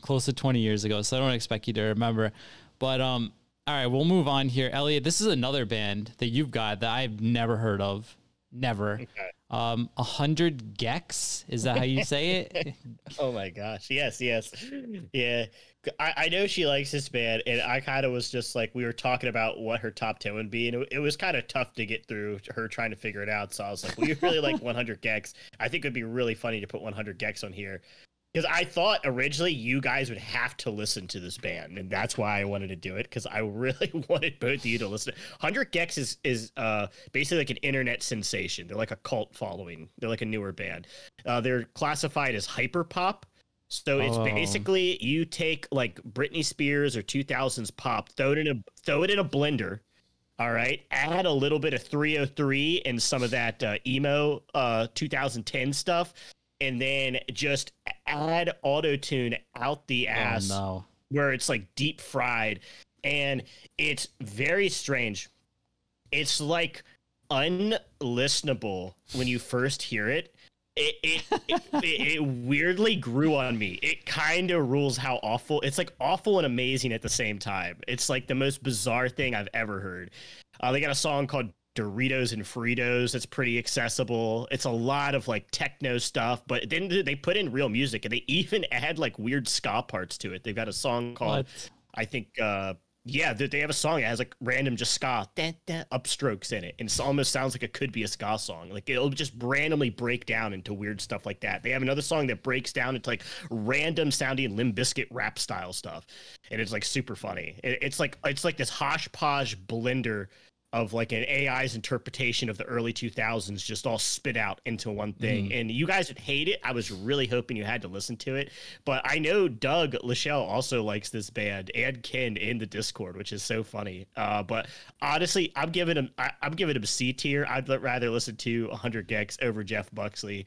close to 20 years ago, so I don't expect you to remember. But all right, we'll move on here. Elliot, this is another band that you've got that I've never heard of. Never. Okay. 100 gecs, is that how you say it? Oh my gosh. Yes. Yeah. I know she likes this band, and I kind of was just like, we were talking about what her top 10 would be, and it was kind of tough to get through her trying to figure it out. So I was like, we really like 100 gecs. I think it'd be really funny to put 100 gecs on here, because I thought originally you guys would have to listen to this band, and that's why I wanted to do it, because I really wanted both of you to listen. 100 gecs is basically like an internet sensation. They're like a cult following. They're like a newer band. They're classified as hyperpop. So it's basically you take like Britney Spears or 2000s pop, throw it in a blender. All right, add a little bit of 303 and some of that emo 2010 stuff, and then just add auto-tune out the ass. Oh, no. Where it's like deep fried, and it's very strange. It's like unlistenable when you first hear it. It weirdly grew on me. It kind of rules how awful. It's like awful and amazing at the same time. It's like the most bizarre thing I've ever heard. They got a song called Doritos and Fritos that's pretty accessible. It's a lot of like techno stuff, but then they put in real music, and they even add like weird ska parts to it. They've got a song called, I think, they have a song that has like random just ska upstrokes in it, and it almost sounds like it could be a ska song. Like it'll just randomly break down into weird stuff like that. They have another song that breaks down into like random sounding Limp Bizkit rap style stuff, and it's like super funny. It's like this hodgepodge blender of like an AI's interpretation of the early 2000s just all spit out into one thing. And you guys would hate it. I was really hoping you had to listen to it. But I know Doug Lachelle also likes this band, and Ken in the Discord, which is so funny. But honestly, I'm giving him a C tier. I'd rather listen to 100 gecs over Jeff Buckley.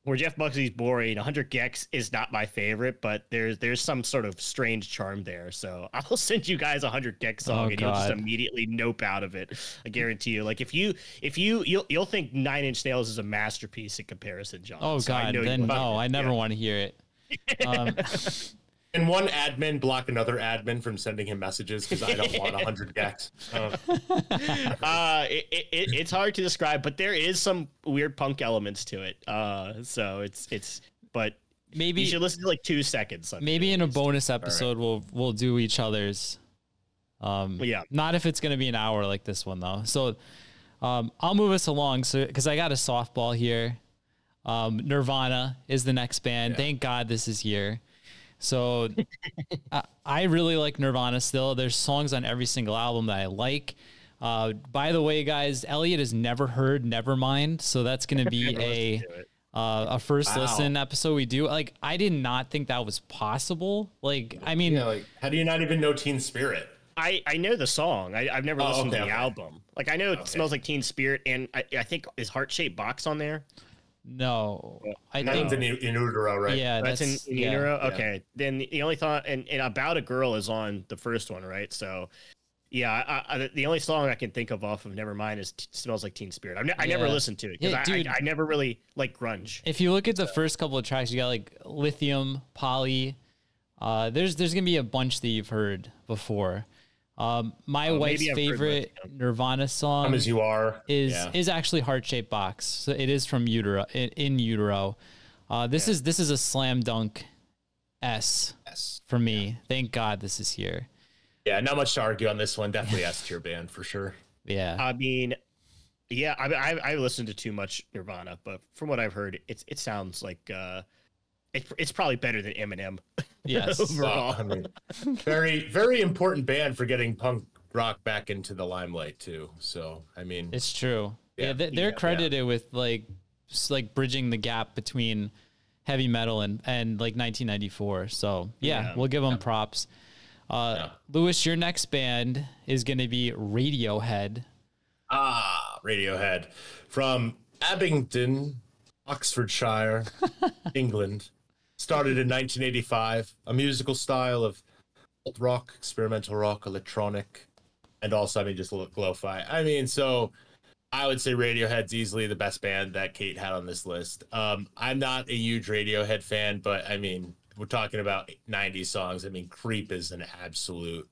Where Jeff Buckley's boring, 100 gecs is not my favorite, but there's some sort of strange charm there. So I'll send you guys a 100 gecs song, and you'll just immediately nope out of it. I guarantee you. Like you'll think Nine Inch Nails is a masterpiece in comparison, John. Oh so God, then no, I never want to hear it. And one admin block another admin from sending him messages because I don't want 100 gecs. It's hard to describe, but there is some weird punk elements to it. So but maybe you should listen to like 2 seconds. Maybe in a bonus episode, we'll do each other's. Yeah. Not if it's going to be an hour like this one though. So, I'll move us along. So, cause I got a softball here. Nirvana is the next band. Yeah. Thank God this is here. So I really like Nirvana still. There's songs on every single album that I like. By the way, guys, Elliot has never heard Nevermind, so that's going to be a first listen episode we do. Like, I did not think that was possible. Like, I mean, how do you not even know Teen Spirit? I know the song. I've never listened to the album. Like, I know it smells like Teen Spirit, and I think is Heart Shaped Box on there. No, I That's think in utero, right? yeah, That's in yeah. utero. Okay, then the only thought and About a Girl is on the first one, right? So yeah, the only song I can think of off of Nevermind is Smells Like Teen Spirit. I never Yeah. listened to it because Yeah, dude. I never really like grunge. If you look at the first couple of tracks, you got like Lithium, Poly. There's gonna be a bunch that you've heard before. My wife's maybe I've heard favorite Lithium. Nirvana song Come as you are. is actually Heart Shaped Box. So it is from Utero in Utero. This is a slam dunk S for me. Thank God this is here. Yeah, not much to argue on this one. Definitely S tier band for sure. Yeah. I mean, yeah, I listened to too much Nirvana, but from what I've heard, it sounds like it's probably better than Eminem. Yes. Overall. I mean, very, very important band for getting punk rock back into the limelight too. So, I mean, It's true. Yeah, Yeah. they're credited with like bridging the gap between heavy metal and like 1994. So yeah, we'll give them props. Lewis, your next band is going to be Radiohead. Radiohead from Abingdon, Oxfordshire, England. Started in 1985, a musical style of alt rock, experimental rock, electronic, and also, I mean, just a little lo-fi. I mean, so I would say Radiohead's easily the best band that Kate had on this list. I'm not a huge Radiohead fan, but I mean, we're talking about 90s songs. I mean, Creep is an absolute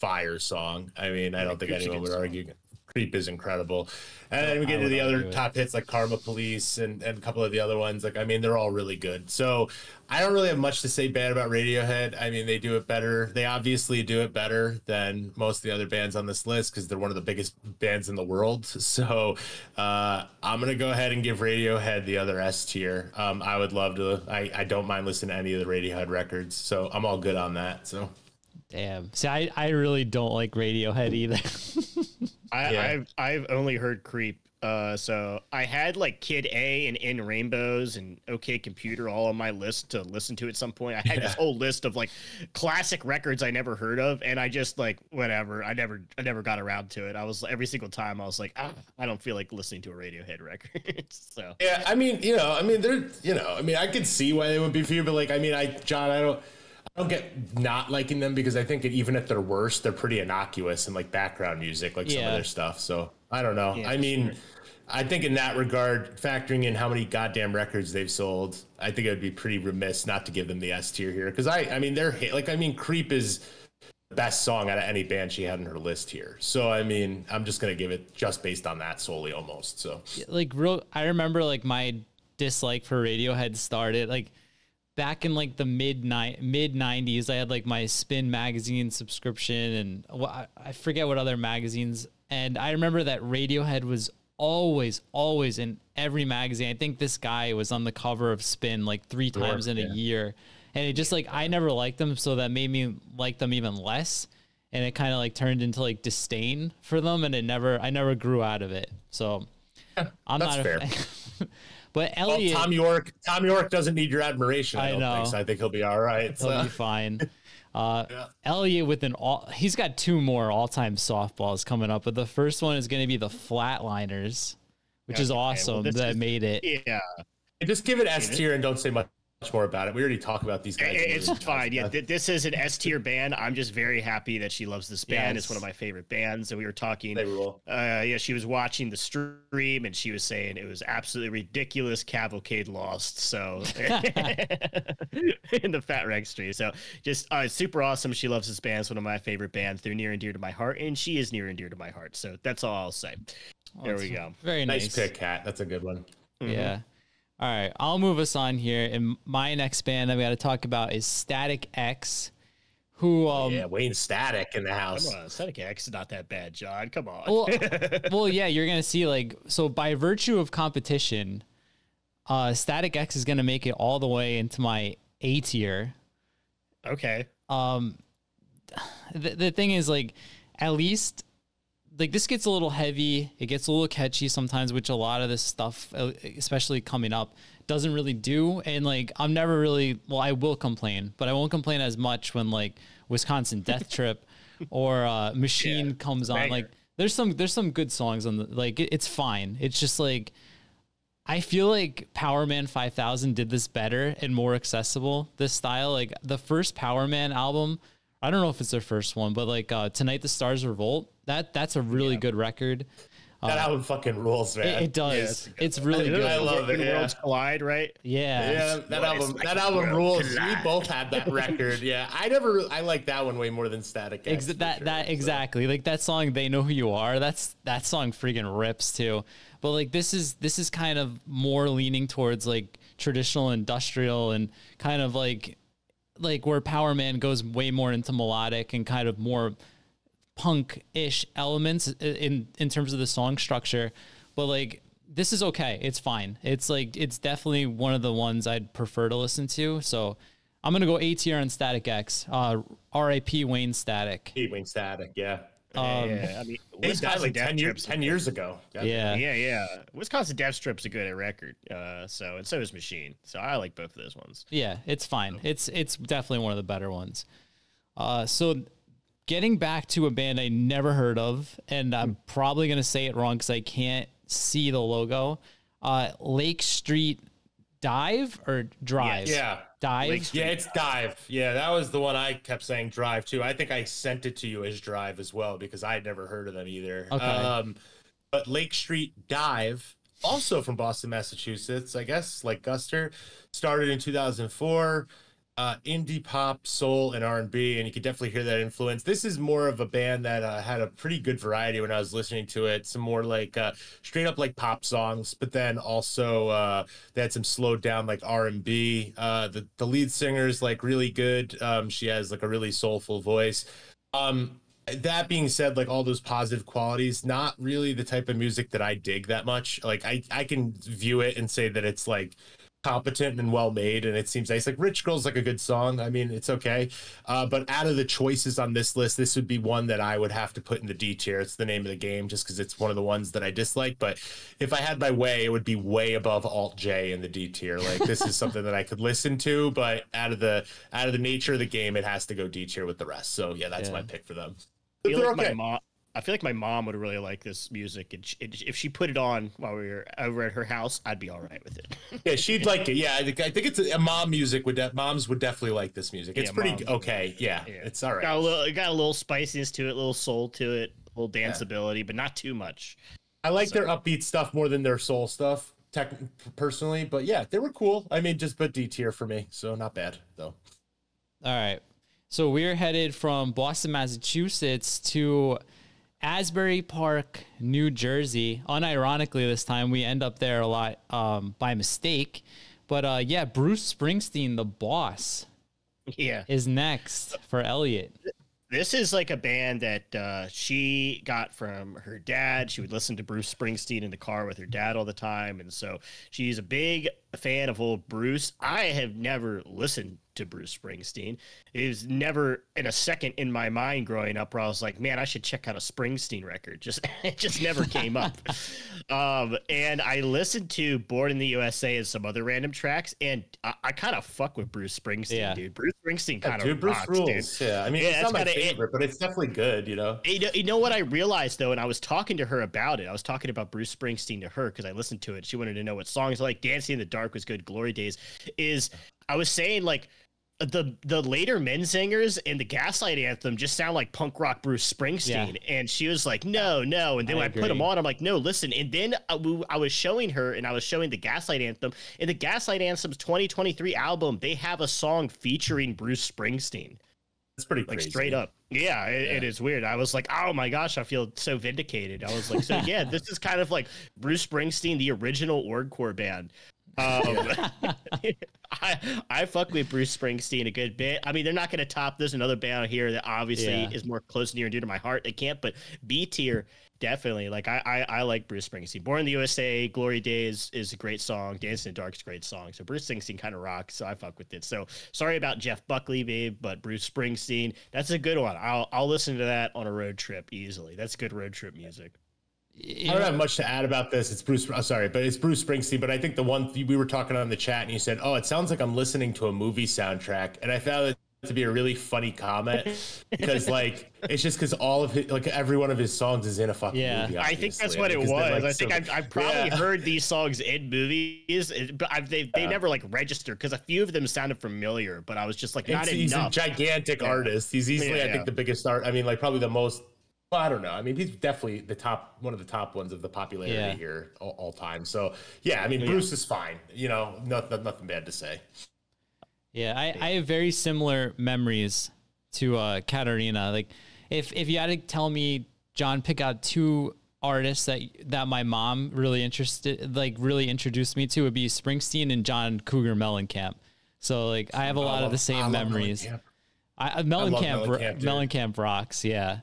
fire song. I mean, I don't think anyone would argue. Creep is incredible. And then we get to the other top hits like Karma Police and a couple of the other ones. Like, I mean, they're all really good. So I don't really have much to say bad about Radiohead. I mean, they do it better. They obviously do it better than most of the other bands on this list because they're one of the biggest bands in the world. So I'm going to go ahead and give Radiohead the other S tier. I would love to. I don't mind listening to any of the Radiohead records. So I'm all good on that. So. Damn. See, I really don't like Radiohead either. I've only heard Creep. So I had like Kid A and In Rainbows and OK Computer all on my list to listen to at some point. I had this whole list of like classic records I never heard of, and I just like whatever. I never got around to it. I was every single time I was like, I don't feel like listening to a Radiohead record. So yeah, I mean, I could see why they would be for you, but like, I mean, I don't get not liking them because I think even at their worst, they're pretty innocuous and like background music, like some of their stuff. So I don't know. Yeah, I mean, I think in that regard, factoring in how many goddamn records they've sold, I think it would be pretty remiss not to give them the S tier here. Cause I mean, Creep is the best song out of any band she had on her list here. So, I mean, I'm just going to give it just based on that solely almost. So Like I remember like my dislike for Radiohead started like, back in like the mid 90s, I had like my Spin magazine subscription and I forget what other magazines. And I remember that Radiohead was always in every magazine. I think this guy was on the cover of Spin like 3 times in a year. And it just like, I never liked them. So that made me like them even less. And it kind of like turned into like disdain for them. And I never grew out of it. So I'm that's not fair. a fan. But Elliot, Tom York doesn't need your admiration. I know. So I think he'll be all right. He'll be fine. Elliot with he's got 2 more all-time softballs coming up, but the first one is going to be the Flatliners, which is awesome made it. Yeah. Just give it S tier and don't say much more about it. We already talked about these guys. It's fine. Yeah, this is an S tier band. I'm just very happy that she loves this band. It's one of my favorite bands. And we were talking. They rule. She was watching the stream and she was saying it was absolutely ridiculous. Cavalcade lost. So in the Fat Wreck stream. So just super awesome. She loves this band. It's one of my favorite bands. They're near and dear to my heart, and she is near and dear to my heart. So that's all I'll say. There we go. Very nice pick, Kat. That's a good one. Yeah. All right, I'll move us on here. And my next band that we got to talk about is Static X, who Wayne Static in the house. Come on, Static X is not that bad, John. Come on. Well, yeah, you're gonna see like so by virtue of competition, Static X is gonna make it all the way into my A tier. Okay. The thing is like at least. Like this gets a little heavy. It gets a little catchy sometimes, which a lot of this stuff, especially coming up, doesn't really do. And like, I'm never really, well, I will complain, but I won't complain as much when like Wisconsin Death Trip or Machine comes on. Like there's some good songs on the, like, it's fine. It's just like, I feel like Power Man 5000 did this better and more accessible, this style. Like the first Power Man album, I don't know if it's their first one, but like Tonight the Stars Revolt, that's a really good record. That album fucking rules, man. It does. It's really good. I love it. Worlds Collide, right? Yeah. That album rules. We both had that record. Yeah, I like that one way more than Static X. Exactly. Like that song, They Know Who You Are. That song freaking rips too. But like this is kind of more leaning towards like traditional industrial and kind of like where Power Man goes way more into melodic and kind of more punk-ish elements in terms of the song structure. But like this is okay. It's fine. It's like it's definitely one of the ones I'd prefer to listen to. So I'm gonna go A tier on Static X. R.I.P. Wayne Static. Wayne Static, yeah. I mean, Wisconsin like Death 10 years ago. Yeah. Yeah. Wisconsin Death Strip's a good record. So is Machine. So I like both of those ones. Yeah, it's fine. It's definitely one of the better ones. So getting back to a band I never heard of, and I'm probably gonna say it wrong because I can't see the logo. Lake Street Dive or Drive? Yeah. Dive? Yeah, it's Dive. Yeah, that was the one I kept saying Drive too. I think I sent it to you as Drive as well because I had never heard of them either. Okay. But Lake Street Dive, also from Boston, Massachusetts, I guess, like Guster, started in 2004. Indie pop, soul, and R&B, and you could definitely hear that influence. This is more of a band that had a pretty good variety when I was listening to it. Some more like straight up like pop songs, but then also they had some slowed down like R&B. The lead singer's like really good. She has like a really soulful voice. That being said, like all those positive qualities, not really the type of music that I dig that much. Like I can view it and say that it's like competent and well made, and it seems nice. Like Rich Girl's like a good song. I mean, it's okay. But out of the choices on this list, this would be one that I would have to put in the D tier. It's the name of the game, just because it's one of the ones that I dislike. But if I had my way, it would be way above Alt J in the D tier. Like this is something that I could listen to, but out of the nature of the game, it has to go D tier with the rest. So yeah, that's my pick for them. I feel like my mom would really like this music, and if she put it on while we were over at her house, I'd be all right with it. Yeah, she'd like it. Yeah, I think it's a mom music. Moms would definitely like this music. It's pretty okay. Yeah, it's all right. Got a little spiciness to it, a little soul to it, a little danceability, but not too much. I like their upbeat stuff more than their soul stuff, personally. But yeah, they were cool. I mean, just but D tier for me, so not bad though. All right, so we're headed from Boston, Massachusetts to Asbury Park, New Jersey. Unironically, this time we end up there a lot by mistake. But yeah, Bruce Springsteen, the boss, is next for Elliot. This is like a band that she got from her dad. She would listen to Bruce Springsteen in the car with her dad all the time. And so she's a big fan of old Bruce. I have never listened to Bruce Springsteen. It was never in a second in my mind growing up where I was like, man, I should check out a Springsteen record. It just never came up. And I listened to Born in the USA and some other random tracks, and I kind of fuck with Bruce Springsteen, dude. Bruce Springsteen kind of rocks, rules. Dude. Yeah, I mean, it's not my favorite, but it's definitely good, you know? You know what I realized, though, and I was talking to her about it. I was talking about Bruce Springsteen to her because I listened to it. She wanted to know what songs like Dancing in the Dark was good, Glory Days. I was saying, like, the later Men Singers and the Gaslight Anthem just sound like punk rock Bruce Springsteen. And she was like, no. And then when I put them on, I'm like, no, listen. And then I was showing her, and I was showing the Gaslight Anthem. In the Gaslight Anthem's 2023 album, they have a song featuring Bruce Springsteen. That's pretty like crazy. Straight up. Yeah, it is weird. I was like, oh my gosh, I feel so vindicated. I was like, so yeah, this is kind of like Bruce Springsteen, the original Orgcore band. I fuck with Bruce Springsteen a good bit. I mean, they're not going to top. There's another band here that obviously is more close, near and dear to my heart. They can't, but B tier, definitely. Like I like Bruce Springsteen. Born in the USA, Glory Days is a great song. Dancing in the Dark is a great song. So Bruce Springsteen kind of rocks. So I fuck with it. So sorry about Jeff Buckley, babe, but Bruce Springsteen, that's a good one. I'll listen to that on a road trip easily. That's good road trip music. I don't have much to add about this. It's Bruce. Sorry, but it's Bruce Springsteen. But I think the one we were talking on the chat, and you said, "Oh, it sounds like I'm listening to a movie soundtrack," and I found to be a really funny comment because like it's just because all of his, like every one of his songs is in a fucking movie. I think that's what it was. Like, I think I've probably heard these songs in movies, but they never like registered because a few of them sounded familiar, but I was just like not he's enough. A gigantic artist. He's easily I think the biggest art. I mean, like probably the most. Well, I don't know. I mean, he's definitely one of the top ones of the popularity here all time. So yeah, I mean, Bruce is fine. You know, nothing bad to say. Yeah, I have very similar memories to Katarina. Like, if you had to tell me, John, pick out two artists that my mom really introduced me to, would be Springsteen and John Cougar Mellencamp. So like, I have a lot of the same memories. Mellencamp rocks. Yeah.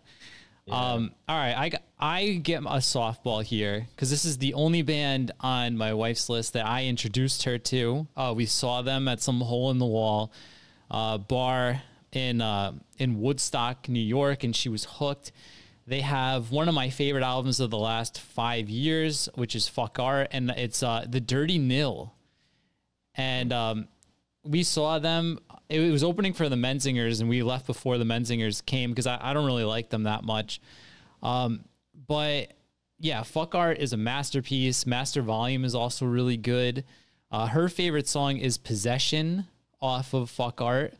All right, I get a softball here because this is the only band on my wife's list that I introduced her to. We saw them at some hole in the wall bar in Woodstock, New York, and she was hooked. They have one of my favorite albums of the last 5 years, which is Fuck Art, and it's The Dirty Nil. And we saw them. It was opening for the Menzingers, and we left before the Menzingers came because I don't really like them that much. But yeah, Fuck Art is a masterpiece. Master Volume is also really good. Her favorite song is Possession off of Fuck Art.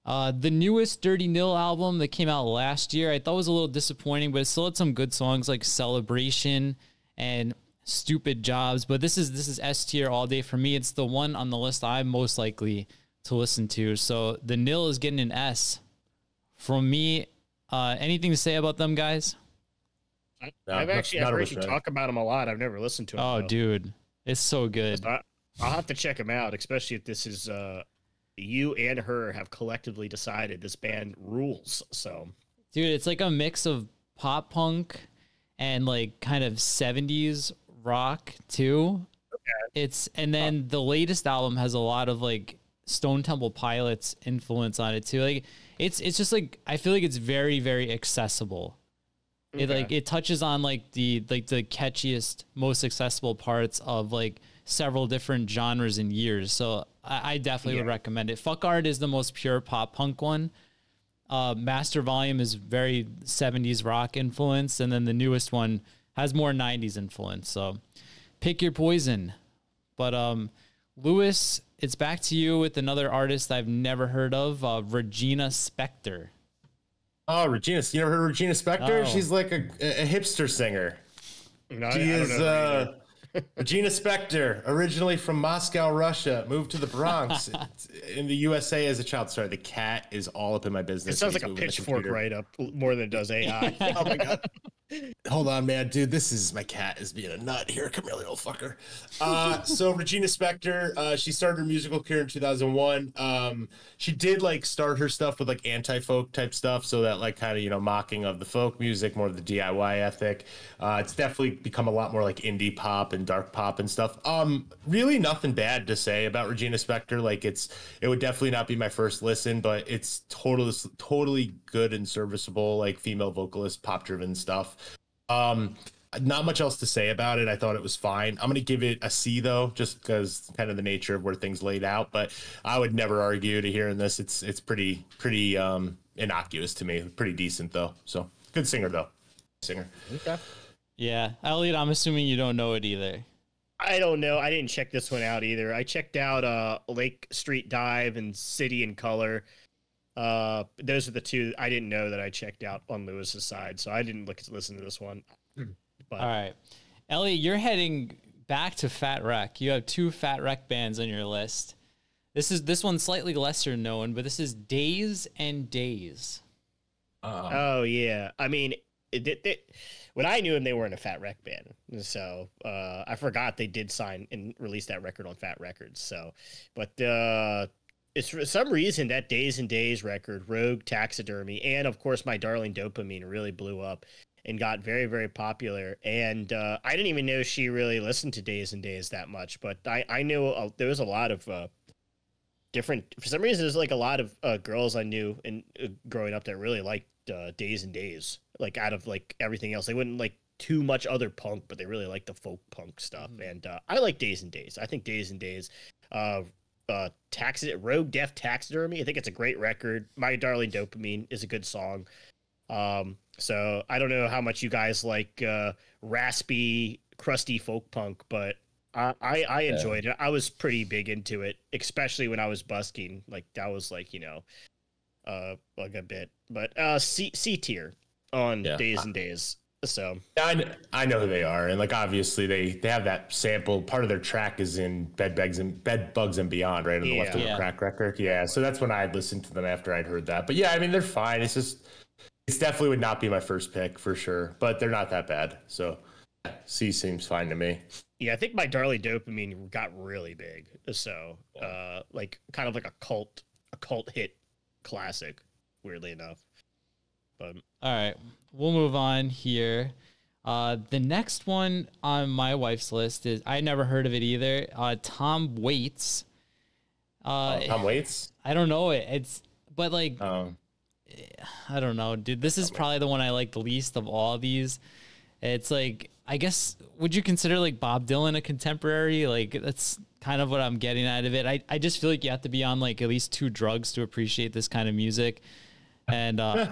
The newest Dirty Nil album that came out last year, I thought was a little disappointing, but it still had some good songs like Celebration and Stupid Jobs. But this is S tier all day for me. It's the one on the list I'm most likely to listen to. So the Nil is getting an S from me. Anything to say about them, guys? I've actually heard you talk about them a lot. I've never listened to them. Oh, dude, it's so good. I'll have to check them out, especially if this is you and her have collectively decided this band rules. So, dude, it's like a mix of pop punk and like kind of 70s rock too. Okay. Then the latest album has a lot of like Stone Temple Pilots influence on it too. Like it's just like, I feel like it's very, very accessible. Okay. It touches on like the catchiest, most accessible parts of like several different genres and years. So I definitely would recommend it. Fuck Art is the most pure pop punk one. Master Volume is very 70s rock influence, and then the newest one has more 90s influence. So pick your poison. But Lewis, it's back to you with another artist I've never heard of, Regina Spektor. Oh, Regina. You never heard of Regina Spektor? Oh. She's like a hipster singer. No, she is Regina Spektor, originally from Moscow, Russia, moved to the Bronx in the USA as a child. Sorry, the cat is all up in my business. It sounds like a pitchfork write-up more than it does AI. Oh, my God. Hold on, man. Dude, my cat is being a nut here. Come here, little fucker. So Regina Spektor, she started her musical career in 2001. She did like start her stuff with like anti-folk type stuff. So that like kind of, mocking of the folk music, more of the DIY ethic. It's definitely become a lot more like indie pop and dark pop and stuff. Really nothing bad to say about Regina Spektor. Like it would definitely not be my first listen, but it's totally good and serviceable, like female vocalist, pop driven stuff. Not much else to say about it. I thought it was fine. I'm going to give it a C though, just because kind of the nature of where things laid out, but I would never argue to hearing this. It's pretty innocuous to me. Pretty decent though. So good singer though. Okay. Yeah. Elliot, I'm assuming you don't know it either. I don't know. I didn't check this one out either. I checked out Lake Street Dive and City in Color. Those are the two I didn't know that I checked out on Lewis's side, so I didn't listen to this one. But. All right, Elliot, you're heading back to Fat Wreck. You have two Fat Wreck bands on your list. This one's slightly lesser known, but this is Days and Days. Oh yeah, I mean, when I knew them, they weren't a Fat Wreck band, so I forgot they did sign and release that record on Fat Records. So, but it's for some reason that Days and Days record, Rogue Taxidermy, and of course My Darling Dopamine really blew up and got very, very popular. And I didn't even know she really listened to Days and Days that much, but I knew there was a lot of different, for some reason, there's like a lot of girls I knew and growing up that really liked Days and Days, like out of like everything else. They wouldn't like too much other punk, but they really like the folk punk stuff. And I like Days and Days. I think Days and Days Rogue Death Taxidermy. I think it's a great record. My Darling Dopamine is a good song. So I don't know how much you guys like raspy, crusty folk punk, but I enjoyed it. I was pretty big into it, especially when I was busking. Like that was like, like a bit. But C tier on Days and Days. So I know who they are, and like obviously they have that sample. Part of their track is in Bed Bugs and Beyond, right on the Leftover Crack record. Yeah, so that's when I'd listened to them after I'd heard that. But yeah, I mean they're fine. It's definitely would not be my first pick for sure, but they're not that bad. So C seems fine to me. Yeah, I think My Darling Dopamine got really big. So like kind of like a cult hit classic, weirdly enough. But all right, we'll move on here. The next one on my wife's list is, I never heard of it either. Tom Waits. Tom Waits? I don't know it. But like, I don't know, dude. This is probably the one I like the least of all of these. It's like, I guess, would you consider like Bob Dylan a contemporary? Like that's kind of what I'm getting out of it. I just feel like you have to be on like at least 2 drugs to appreciate this kind of music. And I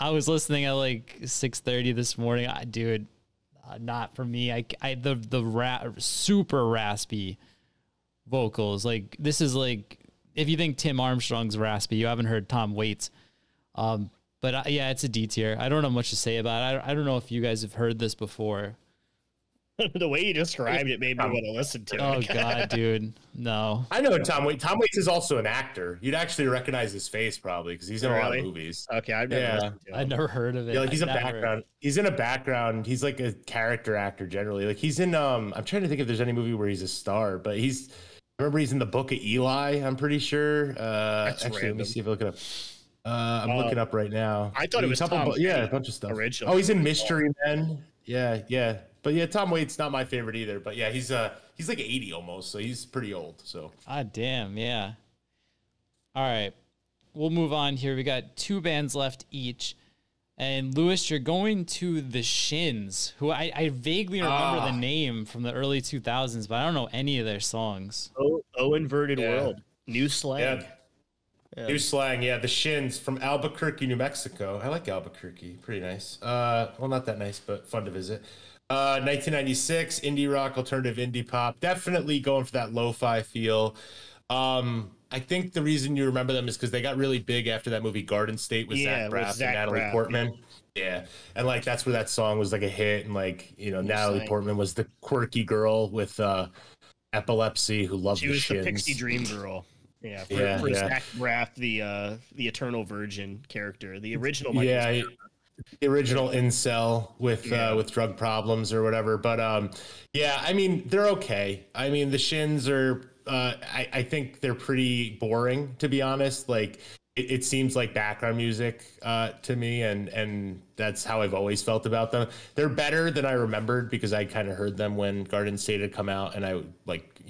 was listening at like 6:30 this morning. Dude, not for me. The super raspy vocals. Like this is like, if you think Tim Armstrong's raspy, you haven't heard Tom Waits. But yeah, it's a D tier. I don't know much to say about it. I don't know if you guys have heard this before. The way you described it made me want to listen to it. Oh God, dude, no. I know Tom Waits. Tom Waits is also an actor. You'd actually recognize his face probably because he's in a lot of movies. Okay, I've never heard of it. Yeah, like he's a background. He's in a background. He's like a character actor generally. Like he's in. I'm trying to think if there's any movie where he's a star, but I remember he's in the Book of Eli. I'm pretty sure. Actually, random. Let me see if I look it up. I'm looking up right now. I thought it was Tom. A bunch of stuff. Original. Oh, he's in Mystery Men. Yeah. But yeah, Tom Waits not my favorite either. But yeah, he's like 80 almost, so he's pretty old. So damn, yeah. All right, we'll move on here. We got 2 bands left each, and Lewis, you're going to the Shins, who I vaguely remember the name from the early 2000s, but I don't know any of their songs. Inverted World, New Slang. Yeah. New Slang, yeah, the Shins from Albuquerque, New Mexico. I like Albuquerque, pretty nice. Well, not that nice, but fun to visit. 1996, indie rock, alternative indie pop. Definitely going for that lo-fi feel. I think the reason you remember them is because they got really big after that movie Garden State with Zach Braff and Natalie Portman. Yeah, and like that's where that song was like a hit, and like Natalie Portman was the quirky girl with epilepsy who loved the Shins. She was the pixie dream girl. Yeah, for Zach Braff, the Eternal Virgin character, the original. The original incel with drug problems or whatever. But I mean they're okay. I mean the Shins are. I think they're pretty boring, to be honest. Like it seems like background music to me, and that's how I've always felt about them. They're better than I remembered because I kind of heard them when Garden State had come out, and I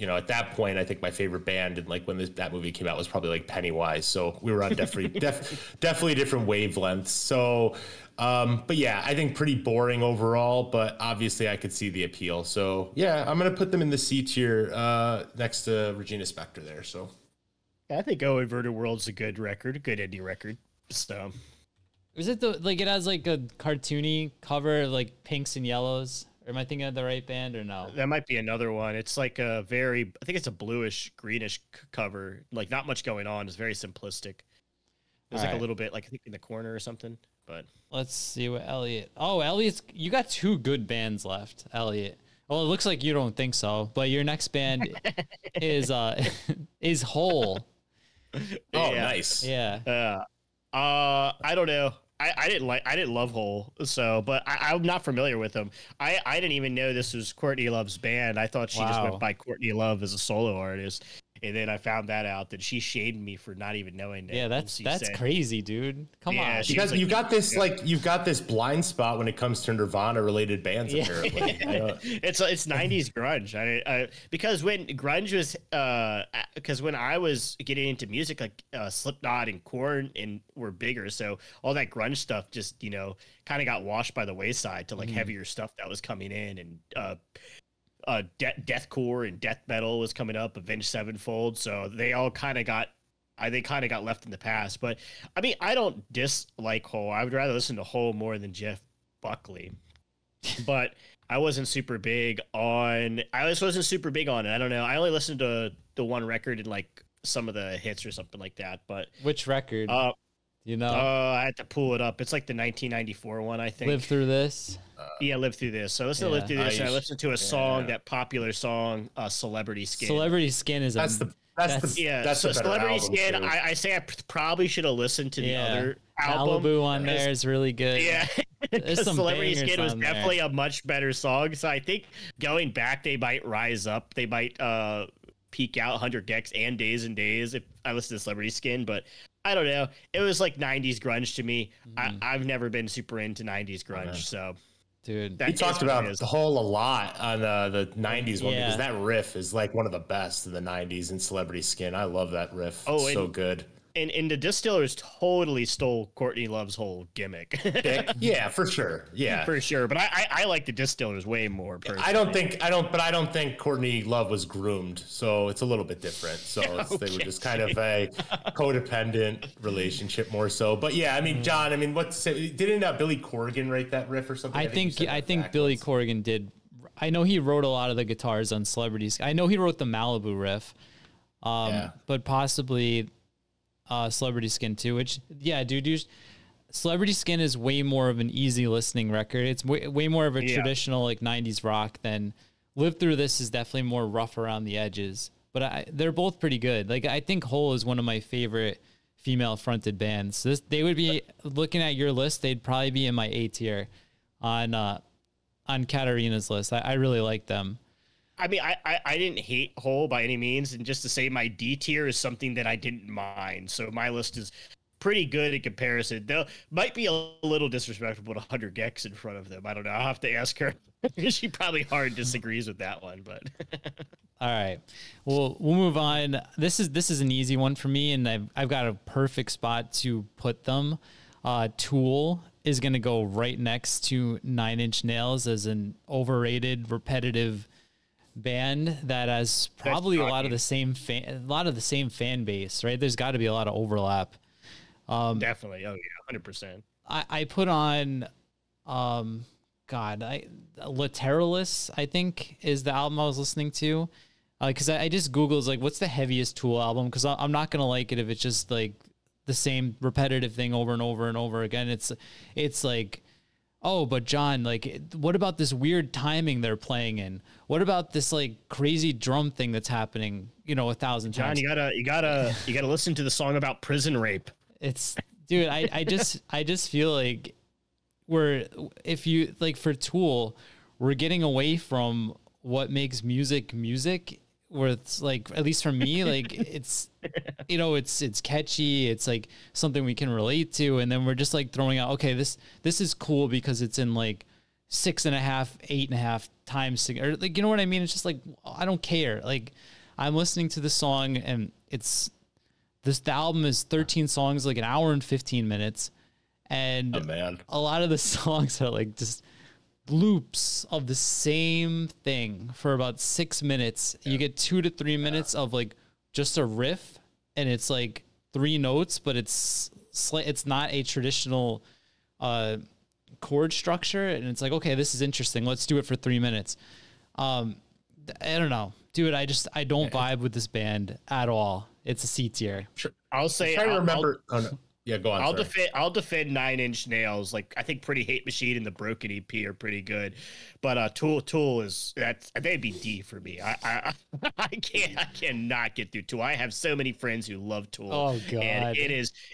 at that point I think my favorite band and like when that movie came out was probably like Pennywise. So we were on definitely different wavelengths. So. But yeah, I think pretty boring overall, but obviously I could see the appeal. So yeah, I'm going to put them in the C tier, next to Regina Spektor there. So I think Inverted World's a good record, a good indie record. So is it it has like a cartoony cover, like pinks and yellows? Or am I thinking of the right band or no? That might be another one. It's like I think it's a bluish, greenish cover. Like not much going on. It's very simplistic. There's a little bit, like I think in the corner or something. But let's see what Elliot. Oh, Elliot's. You got 2 good bands left, Elliot. Well, it looks like you don't think so, but your next band is Hole. Oh, nice. Yeah. I don't know. I didn't love Hole, so but I'm not familiar with them. I didn't even know this was Courtney Love's band. I thought she just went by Courtney Love as a solo artist. And then I found that out that she shaded me for not even knowing that. Yeah, that's crazy, dude. Come on. Because you've got this blind spot when it comes to Nirvana related bands. Apparently, it's 90s grunge. Because when grunge was because when I was getting into music, like Slipknot and Korn and were bigger, so all that grunge stuff just kind of got washed by the wayside to like heavier stuff that was coming in and deathcore and death metal was coming up, Avenged Sevenfold. So they all kind of got, they kind of got left in the past. But I mean, I don't dislike Hole. I would rather listen to Hole more than Jeff Buckley. But I wasn't super big on. I just wasn't super big on it. I don't know. I only listened to the one record and like some of the hits or something like that. But which record? You know, I had to pull it up. It's like the 1994 one, I think. Live Through This. Yeah, Live Through This. So I listened to Live Through This, and I listened to a song, that popular song, Celebrity Skin. Celebrity Skin is that's the so Celebrity Skin. I say I probably should have listened to the other album. Malibu on there is really good. Yeah, because some Celebrity Skin was on definitely a much better song. So I think going back, they might rise up. They might peak out 100 Gex and Days and Days if I listen to Celebrity Skin, but I don't know. It was like 90s grunge to me. I've never been super into 90s grunge, so. Dude, we talked about the Hole a lot on the 90s one because that riff is like one of the best of the 90s in Celebrity Skin. I love that riff. It's so good. And the Distillers totally stole Courtney Love's whole gimmick. Yeah, for sure. Yeah, for sure. But I like the Distillers way more. Personally. I don't think Courtney Love was groomed, so it's a little bit different. So they were just kind of a codependent relationship more so. But yeah, I mean, John, didn't Billy Corgan write that riff or something? I think Billy Corgan did. I know he wrote a lot of the guitars on Celebrities. I know he wrote the Malibu riff, but possibly. Celebrity Skin too, which dude, Celebrity Skin is way more of an easy listening record. It's way more of a traditional like 90s rock than Live Through This is definitely more rough around the edges, but they're both pretty good. Like I think Hole is one of my favorite female fronted bands. They would be looking at your list. They'd probably be in my A tier on Katarina's list. I really like them. I mean, I didn't hate Hole by any means, and just to say my D tier is something that I didn't mind. So my list is pretty good in comparison. Though might be a little disrespectful to put 100 Gex in front of them. I don't know. I'll have to ask her. She probably hard disagrees with that one, but. All right, we'll move on. This is an easy one for me, and I've got a perfect spot to put them. Tool is going to go right next to Nine Inch Nails as an overrated, repetitive band that has probably a lot of the same fan base, right? There's got to be a lot of overlap. Definitely. Oh yeah, 100%. I put on Lateralus, I think is the album I was listening to, because I just Googled like what's the heaviest Tool album, because I'm not gonna like it if it's just like the same repetitive thing over and over and over again. It's like, oh, but John, like, what about this weird timing they're playing in? What about this like crazy drum thing that's happening, 1,000 times? John, you gotta listen to the song about prison rape. It's, dude, I just feel like if you like for Tool, we're getting away from what makes music, where it's like, at least for me, like it's, it's catchy. It's like something we can relate to. And then we're just like throwing out, okay, this is cool because it's in like 6.5, 8.5 times, or like, you know what I mean? It's just like, I don't care. Like I'm listening to the song and the album is 13 songs, like an hour and 15 minutes. And a lot of the songs are like just loops of the same thing for about 6 minutes. Yeah. You get 2 to 3 minutes of like just a riff, and it's like 3 notes, but it's not a traditional chord structure. And it's like, okay, this is interesting. Let's do it for 3 minutes. I don't know, dude. I don't vibe with this band at all. It's a C tier. Sure. I'll say. I remember. Yeah, go on. I'll defend Nine Inch Nails. Like I think Pretty Hate Machine and the Broken EP are pretty good, but Tool is they'd be D for me. I cannot get through Tool. I have so many friends who love Tool. Oh god, and it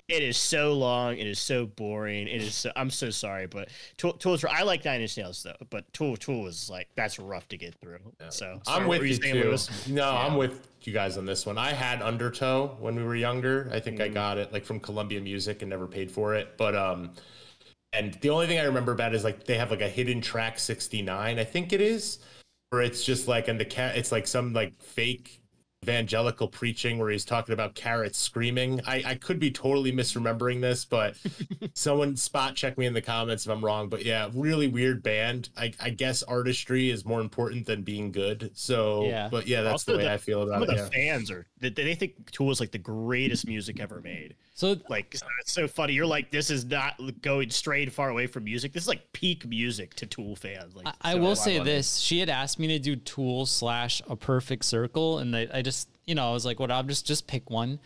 is so long. It is so boring. It is. I'm so sorry, but Tool is. I like Nine Inch Nails though, but Tool is like that's rough to get through. Yeah. So I'm with you too. No, yeah. I'm with you guys on this one. I had Undertow when we were younger. I think I got it like from Columbia Music and never paid for it. But and the only thing I remember about it is like they have like a hidden track 69, I think it is, where it's just like it's like some like fake evangelical preaching where he's talking about carrots screaming. I could be totally misremembering this, but someone spot check me in the comments if I'm wrong. But yeah, really weird band. I guess artistry is more important than being good. So, Yeah. but yeah, that's Also, the way I feel about it. The Yeah. fans are they think Tool is like the greatest music ever made. So Like, it's so funny. You're like, this is not going straight far away from music. This is like peak music to Tool fans. Like, I so will love say it. this: she had asked me to do Tool / A Perfect Circle, and I just, I was like, "What? I'll just pick one."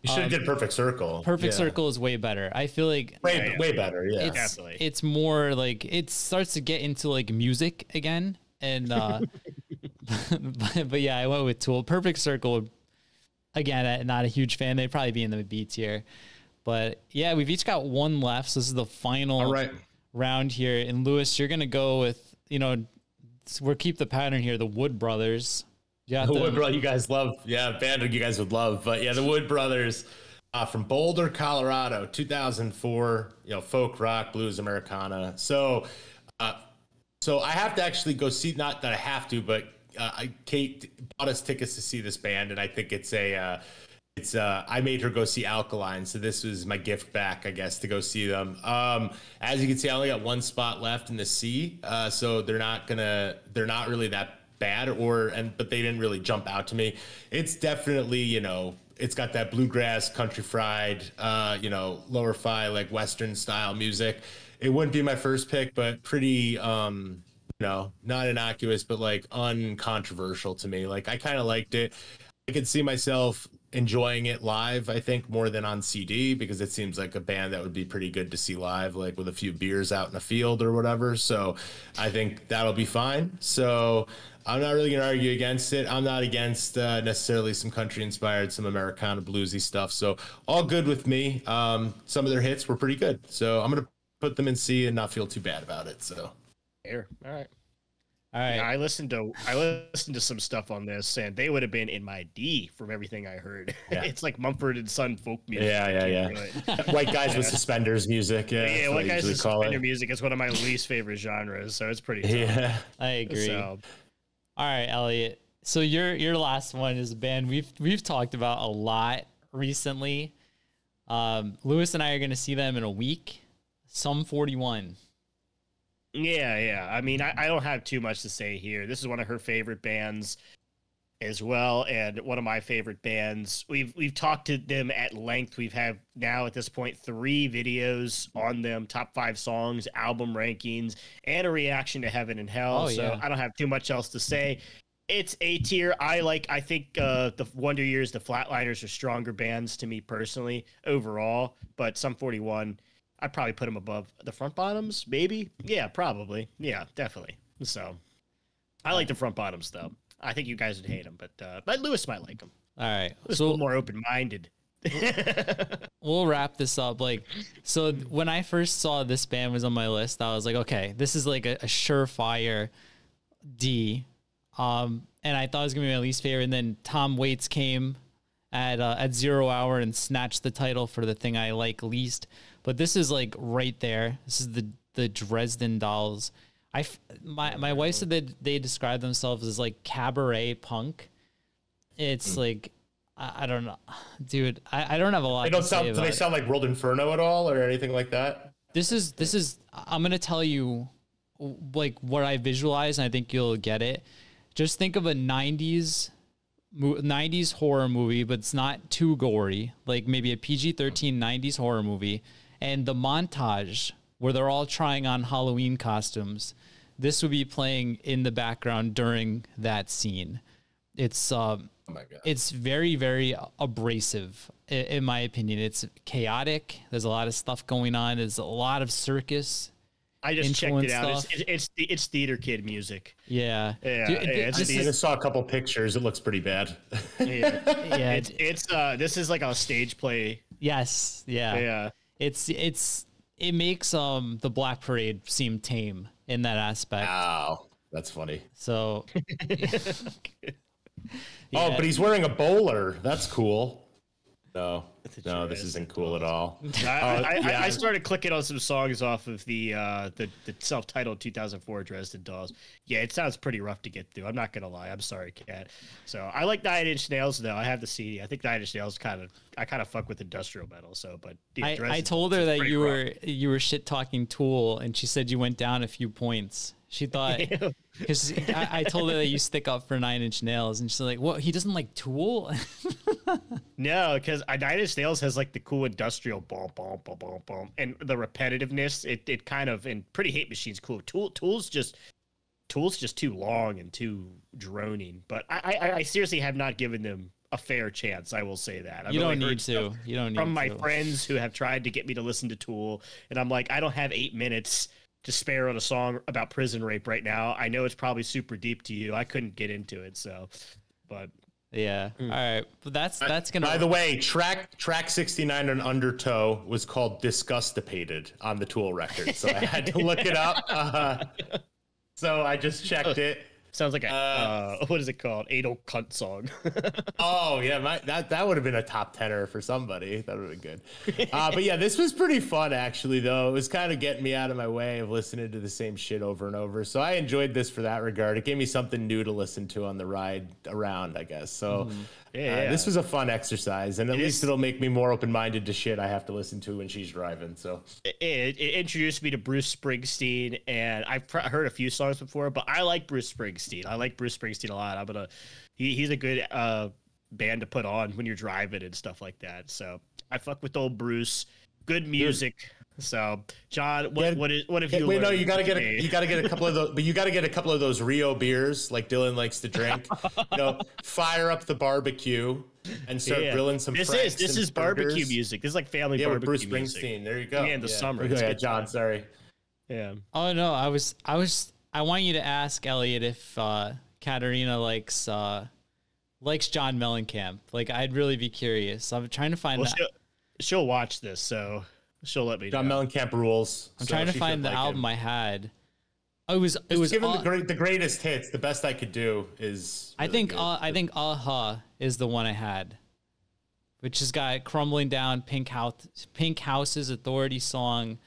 You should have did Perfect Circle. Perfect Yeah. Circle is way better. I feel like Way better. Yeah. Definitely. it's more like it starts to get into like music again, and but yeah, I went with Tool. Perfect Circle, again, not a huge fan. They'd probably be in the B tier, but yeah, we've each got one left. So this is the final All right. round here. And Lewis, you're gonna go with we'll keep the pattern here. The Wood Brothers. Yeah, The Wood Brothers, you guys love, band you guys would love, but yeah, the Wood Brothers from Boulder, Colorado, 2004, folk rock, blues, Americana. So I have to actually go see, not that I have to, but Kate bought us tickets to see this band, and I think I made her go see Alkaline, so this was my gift back, I guess, to go see them. As you can see, I only got one spot left in the C, so they're not really that bad, but they didn't really jump out to me. It's definitely, it's got that bluegrass, country fried, lower fi, like Western style music. It wouldn't be my first pick, but pretty, not innocuous, but like uncontroversial to me. Like, I kind of liked it. I could see myself enjoying it live, I think, more than on CD, because it seems like a band that would be pretty good to see live, like with a few beers out in a field or whatever. So I think that'll be fine. So I'm not really going to argue against it. I'm not against necessarily some country inspired, some Americana bluesy stuff. So all good with me. Some of their hits were pretty good. So I'm going to put them in C and not feel too bad about it. So Fair. All right. All right. Yeah, I listened to some stuff on this, and they would have been in my D from everything I heard. Yeah. It's like Mumford and Son folk music. Yeah. Can't do it. White guys with suspenders music. Yeah, Yeah, that's what White I Guys usually call Suspender it. music is one of my least favorite genres, so it's pretty tough. Yeah. I agree. So, All right, Elliot. So your last one is a band we've talked about a lot recently. Lewis and I are going to see them in a week. Sum 41. yeah. I mean, I don't have too much to say here. This is one of her favorite bands as well, and one of my favorite bands. We've talked to them at length. We've had now at this point 3 videos on them, top 5 songs, album rankings, and a reaction to Heaven and Hell. Oh, so yeah. I don't have too much else to say. It's A tier. I think the Wonder Years, the Flatliners are stronger bands to me personally overall, but Sum 41, I'd probably put them above the Front Bottoms, maybe. Yeah, probably. Yeah, definitely. So I like the Front Bottoms though. I think you guys would hate them, but Lewis might like them. All right. Just a little more open-minded. We'll wrap this up. So when I first saw this band was on my list, I was like, okay, this is like a surefire D. And I thought it was gonna be my least favorite. And then Tom Waits came at 0 hour and snatched the title for the thing I like least. But this is like right there. This is the Dresden Dolls. My wife said that they describe themselves as like cabaret punk. It's like I don't know, dude. I don't have a lot. They don't to say sound. Do about they it. sound like World Inferno at all, or anything like that? This is. I'm gonna tell you, like what I visualize, and I think you'll get it. Just think of a '90s horror movie, but it's not too gory. Like maybe a PG-13 '90s horror movie, and the montage where they're all trying on Halloween costumes. This would be playing in the background during that scene. It's Oh my god. it's very, very abrasive, in my opinion. It's chaotic. There's a lot of stuff going on. There's a lot of circus. I just checked it out. Influence It's theater kid music. Yeah. Yeah, Dude, yeah, it's this I is- just saw a couple pictures. It looks pretty bad. Yeah, yeah. it's this is like a stage play. Yes. Yeah. Yeah. It makes the Black Parade seem tame in that aspect. Wow, that's funny. So. Oh, but he's wearing a bowler. That's cool. No, this isn't cool at all. I started clicking on some songs off of the self-titled 2004 Dresden Dolls. Yeah, it sounds pretty rough to get through. I'm not gonna lie. I'm sorry, Kat. So I like Nine Inch Nails though. I have the CD. I think Nine Inch Nails I kind of fuck with industrial metal. So, but yeah, I told her that you were shit talking Tool, and she said you went down a few points. She thought, because I told her that you stick up for Nine Inch Nails, and she's like, "What? He doesn't like Tool?" No, because Nine Inch Nails has like the cool industrial boom, boom, boom, boom, boom, and the repetitiveness. It kind of, and Pretty Hate Machine's cool. Tool's just too long and too droning. But I seriously have not given them a fair chance. I will say that. You don't need to. You don't need to. From my friends who have tried to get me to listen to Tool, and I'm like, I don't have 8 minutes to spare on a song about prison rape right now. I know it's probably super deep to you. I couldn't get into it, so, but yeah. All right, but that's gonna. By the way, track 69 on Undertow was called "Disgustipated" on the Tool record, so I had to look it up. So I just checked it. Sounds like a what is it called? Anal cunt song. Oh yeah, that would have been a top tenner for somebody. That would have been good. But yeah, this was pretty fun actually. Though it was kind of getting me out of my way of listening to the same shit over and over. So I enjoyed this for that regard. It gave me something new to listen to on the ride around, I guess. So this was a fun exercise, and at least it'll make me more open-minded to shit I have to listen to when she's driving. So it introduced me to Bruce Springsteen, and I've heard a few songs before, but I like Bruce Springsteen. I like Bruce Springsteen a lot. He's a good band to put on when you're driving and stuff like that. So I fuck with old Bruce. Good music. So John, what have you? Wait, no, you gotta get a couple of those. But you gotta get a couple of those Rio beers, like Dylan likes to drink. Fire up the barbecue and start grilling some. This is barbecue music. This is like family barbecue with Bruce music. Springsteen. There you go. Yeah, in the summer. Yeah, John. Sorry. Yeah. Oh no, I want you to ask Elliot if Katarina likes John Mellencamp. Like, I'd really be curious. I'm trying to find that. She'll watch this, so she'll let me know. John Mellencamp rules. I'm trying to find the album I had. It was given the greatest hits. The best I could do is. Really I think Aha is the one I had, which has got Crumbling Down, Pink House's Authority song,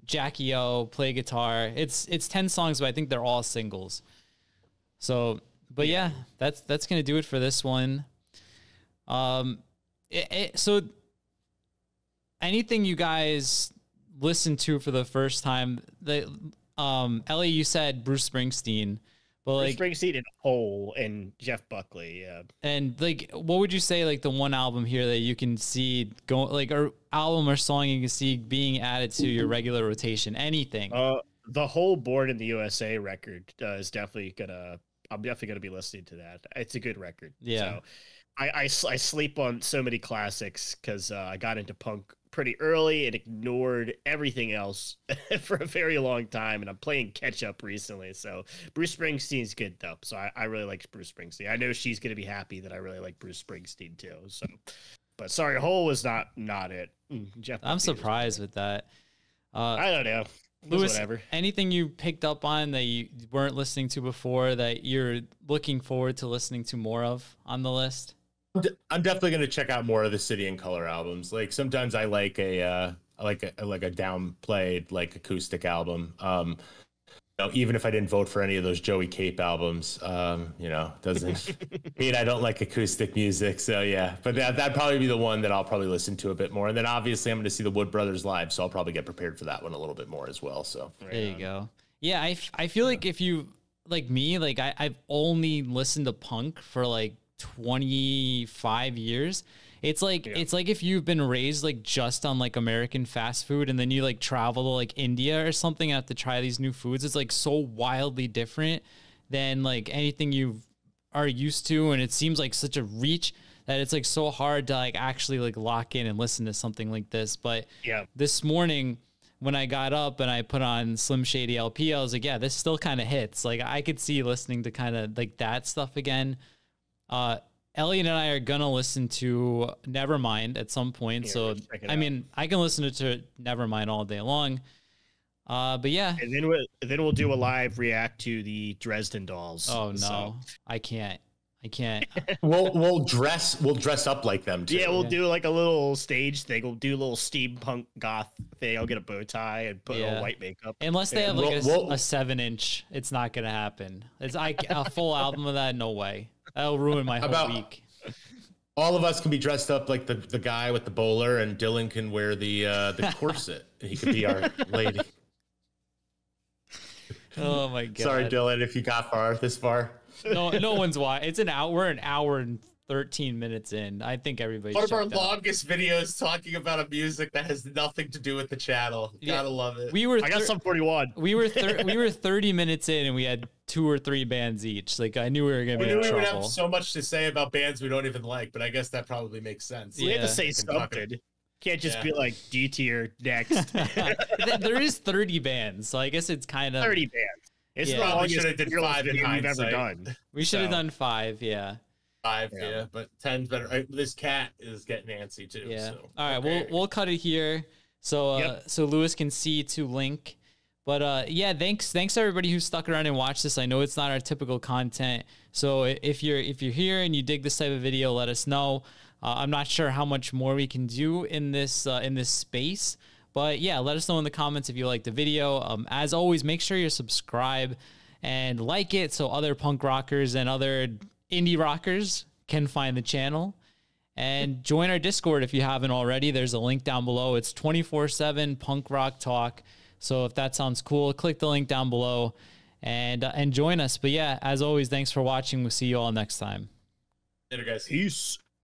Jackie O, Play Guitar. It's 10 songs, but I think they're all singles. So, but yeah, that's gonna do it for this one. So anything you guys listen to for the first time, Ellie, you said Bruce Springsteen, but like Bruce Springsteen in Hole and Jeff Buckley, yeah. And like, what would you say, like the one album here that you can see going, like, or album or song you can see being added to your regular rotation? Anything? The whole Born in the USA record is definitely I'm definitely gonna be listening to that. It's a good record. Yeah. So I sleep on so many classics because I got into punk pretty early and ignored everything else for a very long time, and I'm playing catch up recently. So Bruce Springsteen's good though. So I really like Bruce Springsteen. I know she's gonna be happy that I really like Bruce Springsteen too. So, but sorry, Hole was not it. Jeff, I'm surprised with that. I don't know. Lewis, whatever. Anything you picked up on that you weren't listening to before that you're looking forward to listening to more of on the list? I'm definitely going to check out more of the City and Color albums. Like sometimes I like a downplayed like acoustic album. Even if I didn't vote for any of those Joey Cape albums, doesn't mean I don't like acoustic music. So yeah, but that'd probably be the one that I'll probably listen to a bit more. And then obviously I'm going to see the Wood Brothers live, so I'll probably get prepared for that one a little bit more as well. So there you go. Yeah, I feel like if you like me, like I've only listened to punk for like 25 years. It's like if you've been raised like just on like American fast food and then you like travel to like India or something and have to try these new foods. It's like so wildly different than like anything you are used to, and it seems like such a reach that it's like so hard to like actually like lock in and listen to something like this. But yeah, this morning when I got up and I put on Slim Shady LP, I was like, yeah, this still kind of hits. Like I could see listening to kind of like that stuff again. Elliot and I are gonna listen to Nevermind at some point. Yeah, so I mean, I can listen to Nevermind all day long. But yeah, and then we'll do a live react to the Dresden Dolls. Oh no, I can't. I can't. We'll dress up like them too. Yeah, we'll do like a little stage thing. We'll do a little steampunk goth thing. I'll get a bow tie and put on white makeup. Unless they have like a 7-inch, it's not gonna happen. It's a full album of that. No way. That'll ruin my whole week. All of us can be dressed up like the guy with the bowler, and Dylan can wear the corset. He could be our lady. Oh my god! Sorry, Dylan, if you got this far. No one's watching. It's we're an hour and 13 minutes in. I think everybody's one of our longest videos talking about a music that has nothing to do with the channel. Gotta love it. I got some 41. We were 30 minutes in, and we had 2 or 3 bands each. Like I knew we were gonna be in trouble. We would have so much to say about bands we don't even like, but I guess that probably makes sense. We had to say something. Can't just be like D tier next. There is 30 bands, so I guess it's kind of 30 bands. It's the longest should have done 5 video we've ever done. We should have done 5, 5, but 10's better. This cat is getting antsy too. Yeah. So. All right, we'll cut it here, so so Lewis can see to Link. But thanks to everybody who stuck around and watched this. I know it's not our typical content, so if you're here and you dig this type of video, let us know. I'm not sure how much more we can do in this space. But yeah, let us know in the comments if you like the video. As always, make sure you subscribe and like it so other punk rockers and other indie rockers can find the channel. And join our Discord if you haven't already. There's a link down below. It's 24/7 punk rock talk. So if that sounds cool, click the link down below and join us. But yeah, as always, thanks for watching. We'll see you all next time. Later, guys. Peace.